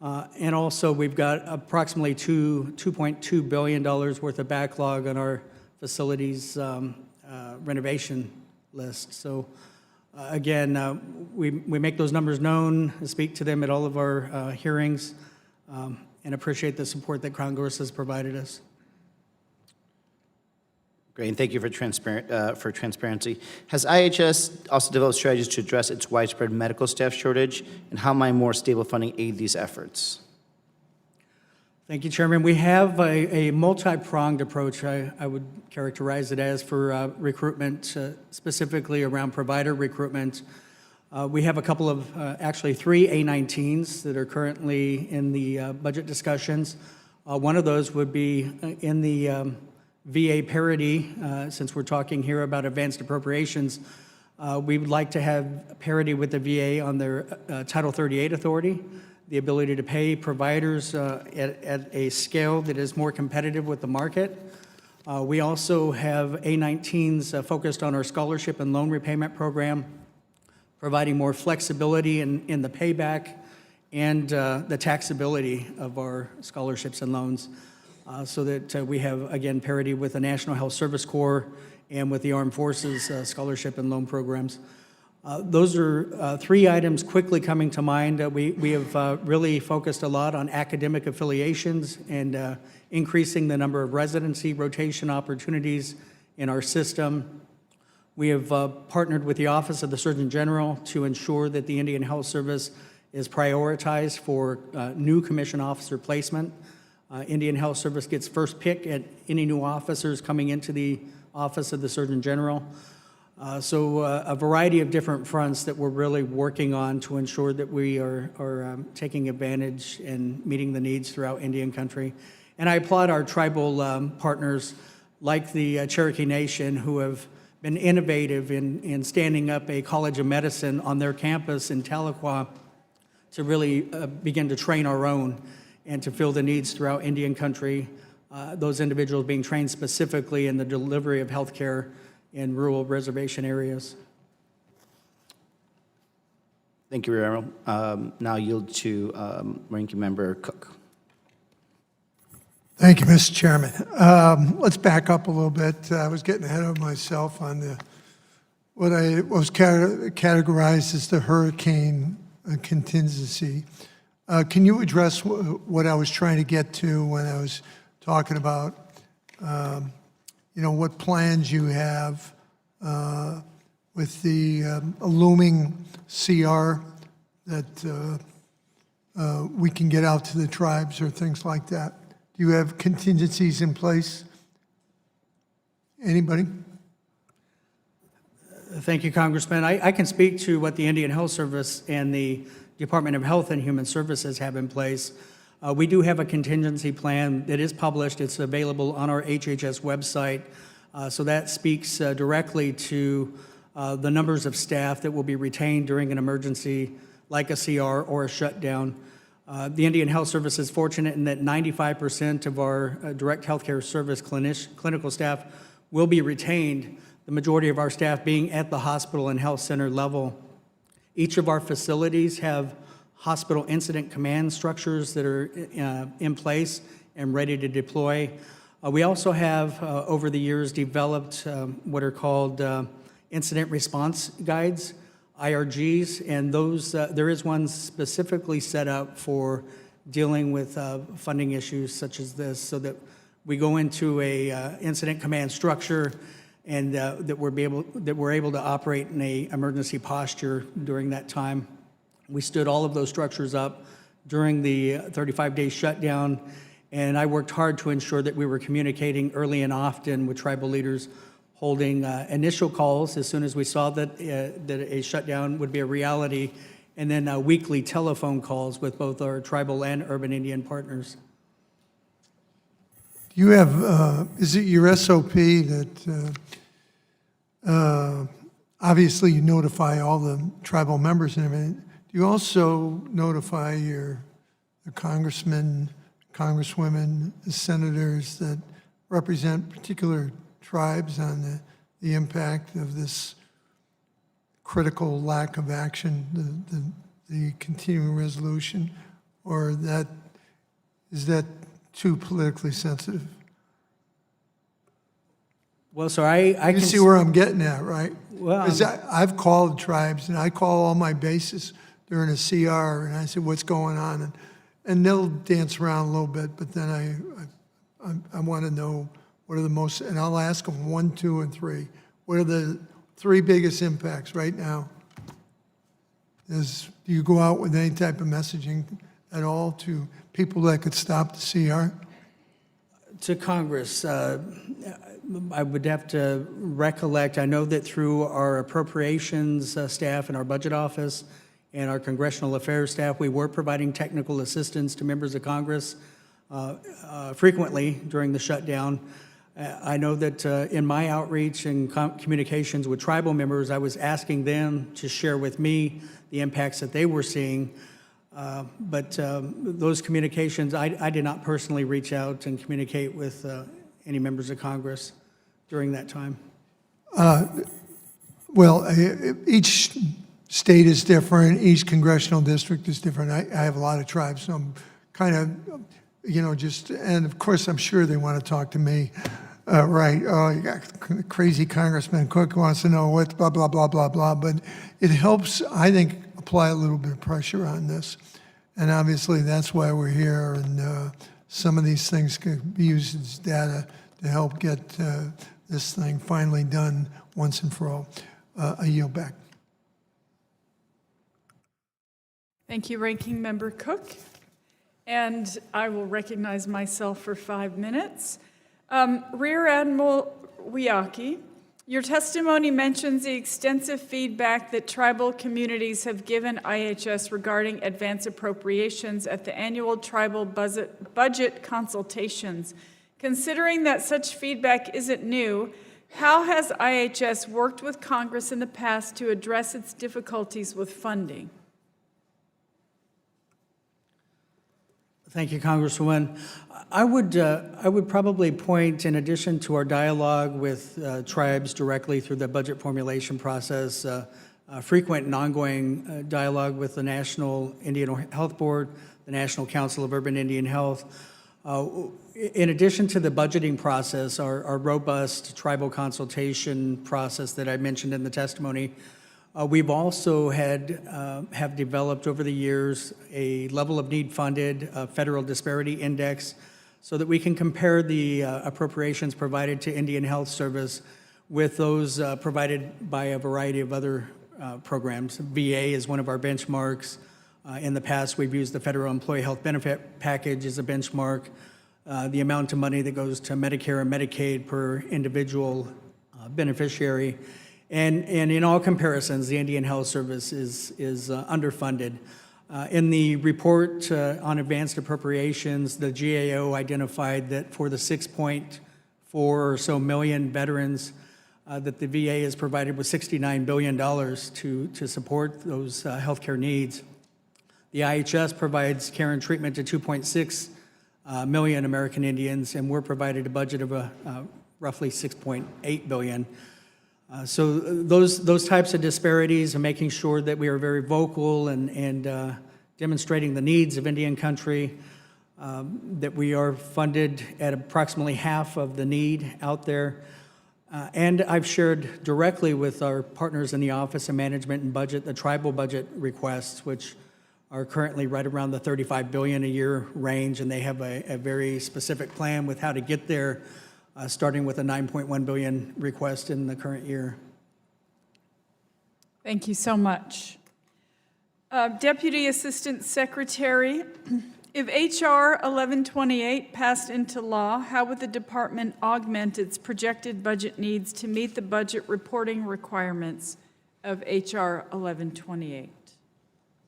And also, we've got approximately $2.2 billion worth of backlog on our facilities renovation list. So Again, we make those numbers known, speak to them at all of our hearings, and appreciate the support that Congress has provided us. Great, and thank you for transparency. Has IHS also developed strategies to address its widespread medical staff shortage, and how might more stable funding aid these efforts? Thank you, Chairman. We have a multi-pronged approach, I would characterize it as, for recruitment, specifically around provider recruitment. We have a couple of, actually 3 A19s that are currently in the budget discussions. One of those would be in the VA parity, since we're talking here about advanced appropriations. We would like to have parity with the VA on their Title 38 authority, the ability to pay providers at a scale that is more competitive with the market. We also have A19s focused on our scholarship and loan repayment program, providing more flexibility in the payback and the taxability of our scholarships and loans, so that we have, again, parity with the National Health Service Corps and with the Armed Forces scholarship and loan programs. Those are 3 items quickly coming to mind. We have really focused a lot on academic affiliations and increasing the number of residency rotation opportunities in our system. We have partnered with the Office of the Surgeon General to ensure that the Indian Health Service is prioritized for new commission officer placement. Indian Health Service gets first pick at any new officers coming into the Office of the Surgeon General. So a variety of different fronts that we're really working on to ensure that we are taking advantage and meeting the needs throughout Indian country. And I applaud our tribal partners like the Cherokee Nation, who have been innovative in standing up a College of Medicine on their campus in Tahlequah to really begin to train our own and to fill the needs throughout Indian country, those individuals being trained specifically in the delivery of health care in rural reservation areas. Thank you, Admiral. Now yield to Ranking Member Cook. Thank you, Mr. Chairman. Let's back up a little bit. I was getting ahead of myself on what was categorized as the hurricane contingency. Can you address what I was trying to get to when I was talking about what plans you have with the looming CR that we can get out to the tribes or things like that? Do you have contingencies in place? Anybody? Thank you, Congressman. I can speak to what the Indian Health Service and the Department of Health and Human Services have in place. We do have a contingency plan that is published. It's available on our HHS website. So that speaks directly to the numbers of staff that will be retained during an emergency like a CR or a shutdown. The Indian Health Service is fortunate in that 95% of our direct healthcare service clinical staff will be retained, the majority of our staff being at the hospital and health center level. Each of our facilities have hospital incident command structures that are in place and ready to deploy. We also have, over the years, developed what are called incident response guides, IRGs, and those there is one specifically set up for dealing with funding issues such as this, so that we go into a incident command structure and that we're able to operate in a emergency posture during that time. We stood all of those structures up during the 35-day shutdown, and I worked hard to ensure that we were communicating early and often with tribal leaders, holding initial calls as soon as we saw that a shutdown would be a reality, and then weekly telephone calls with both our tribal and urban Indian partners. Do you have, is it your SOP that obviously you notify all the tribal members and everything? Do you also notify the congressmen, congresswomen, the senators that represent particular tribes on the impact of this critical lack of action, the continuing resolution, or is that too politically sensitive? Well, sir, I You can... see where I'm getting at, right? Well, 'Cause I've called tribes, and I call all my bases during a CR, and I say, what's going on? And they'll dance around a little bit, but then I want to know what are the most, and I'll ask them 1, 2, and 3. What are the 3 biggest impacts right now? Do you go out with any type of messaging at all to people that could stop the CR? To Congress, I would have to recollect, I know that through our appropriations staff and our budget office and our congressional affairs staff, we were providing technical assistance to members of Congress frequently during the shutdown. I know that in my outreach and communications with tribal members, I was asking them to share with me the impacts that they were seeing. But those communications, I did not personally reach out and communicate with any members of Congress during that time. Well, each state is different, each congressional district is different. I have a lot of tribes, so I'm kind of, and of course, I'm sure they want to talk to me. Right, oh, you got crazy Congressman Cook who wants to know what, blah, blah, blah, blah, blah. But it helps, I think, apply a little bit of pressure on this. And obviously, that's why we're here. And some of these things could be used as data to help get this thing finally done once and for all. I yield back. Thank you, Ranking Member Cook. And I will recognize myself for 5 minutes. Rear Admiral Yaki, your testimony mentions the extensive feedback that tribal communities have given IHS regarding advance appropriations at the annual tribal budget consultations. Considering that such feedback isn't new, how has IHS worked with Congress in the past to address its difficulties with funding? Thank you, Congresswoman. I would probably point, in addition to our dialogue with tribes directly through the budget formulation process, frequent and ongoing dialogue with the National Indian Health Board, the National Council of Urban Indian Health. In addition to the budgeting process, our robust tribal consultation process that I mentioned in the testimony, we've also have developed over the years a level of need funded federal disparity index so that we can compare the appropriations provided to Indian Health Service with those provided by a variety of other programs. VA is one of our benchmarks. In the past, we've used the Federal Employee Health Benefit Package as a benchmark. The amount of money that goes to Medicare and Medicaid per individual beneficiary. And in all comparisons, the Indian Health Service is underfunded. In the report on advanced appropriations, the GAO identified that for the 6.4 or so million veterans that the VA is provided with $69 billion to support those healthcare needs. The IHS provides care and treatment to 2.6 million American Indians, and we're provided a budget of roughly $6.8 billion. So those types of disparities and making sure that we are very vocal and demonstrating the needs of Indian country, that we are funded at approximately half of the need out there. And I've shared directly with our partners in the Office of Management and Budget, the tribal budget requests, which are currently right around the $35 billion a year range, and they have a very specific plan with how to get there, starting with a $9.1 billion request in the current year. Thank you so much. Deputy Assistant Secretary, if H.R. 1128 passed into law, how would the department augment its projected budget needs to meet the budget reporting requirements of H.R. 1128?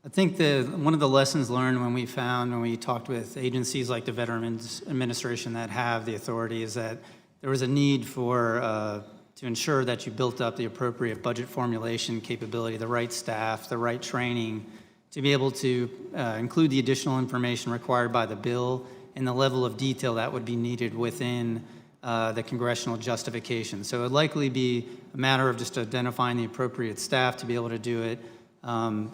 I think one of the lessons learned when we talked with agencies like the Veterans Administration that have the authority is that there was a need to ensure that you built up the appropriate budget formulation capability, the right staff, the right training, to be able to include the additional information required by the bill and the level of detail that would be needed within the congressional justification. So it would likely be a matter of just identifying the appropriate staff to be able to do it,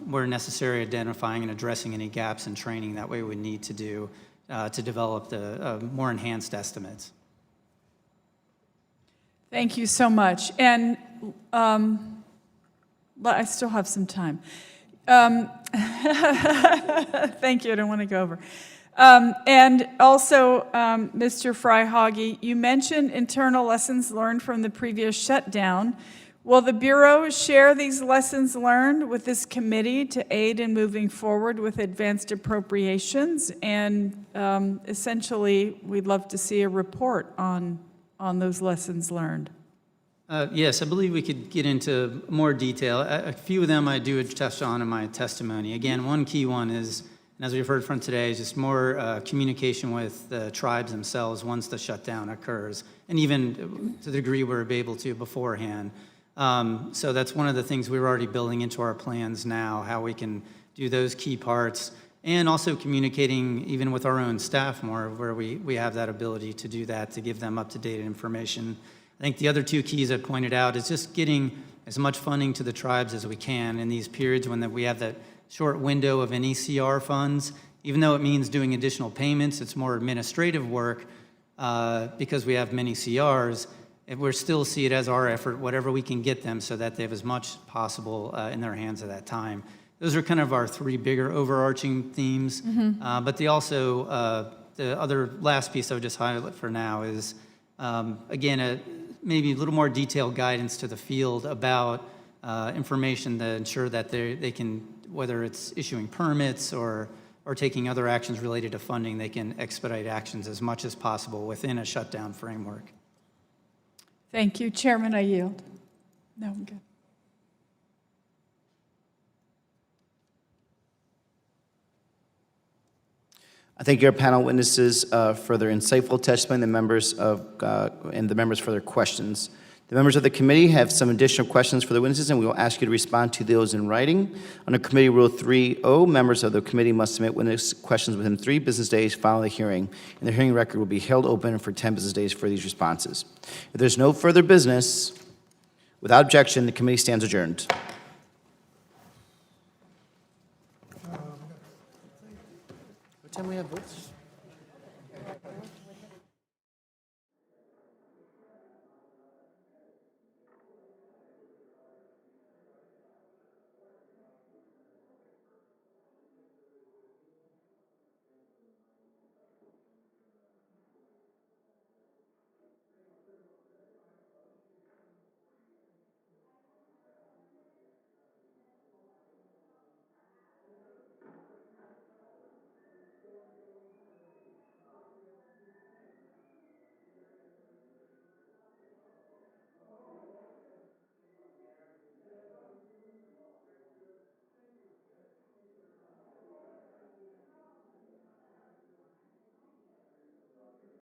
where necessary, identifying and addressing any gaps in training that way we need to do to develop the more enhanced estimates. Thank you so much. And but I still have some time. Thank you, I don't want to go over. And also, Mr. Frey, Hoggy, you mentioned internal lessons learned from the previous shutdown. Will the Bureau share these lessons learned with this committee to aid in moving forward with advanced appropriations? And essentially, we'd love to see a report on those lessons learned. Yes, I believe we could get into more detail. A few of them I do touch on in my testimony. Again, one key one is, and as we've heard from today, is just more communication with the tribes themselves once the shutdown occurs, and even to the degree we're able to beforehand. So that's one of the things we're already building into our plans now, how we can do those key parts, and also communicating even with our own staff more, where we have that ability to do that, to give them up-to-date information. I think the other two keys I pointed out is just getting as much funding to the tribes as we can in these periods when we have that short window of NECR funds. Even though it means doing additional payments, it's more administrative work because we have many CRs. We still see it as our effort, whatever we can get them, so that they have as much possible in their hands at that time. Those are kind of our three bigger overarching themes. But the other last piece I would just highlight for now is, again, maybe a little more detailed guidance to the field about information to ensure that they can, whether it's issuing permits or taking other actions related to funding, they can expedite actions as much as possible within a shutdown framework. Thank you. Chairman, I yield. No, I'm good. I thank your panel witnesses for their insightful testimony, and the members for their questions. The members of the committee have some additional questions for the witnesses, and we will ask you to respond to those in writing. Under Committee Rule 3.0, members of the committee must submit witness questions within 3 business days following the hearing, and the hearing record will be held open for 10 business days for these responses. If there's no further business, without objection, the committee stands adjourned.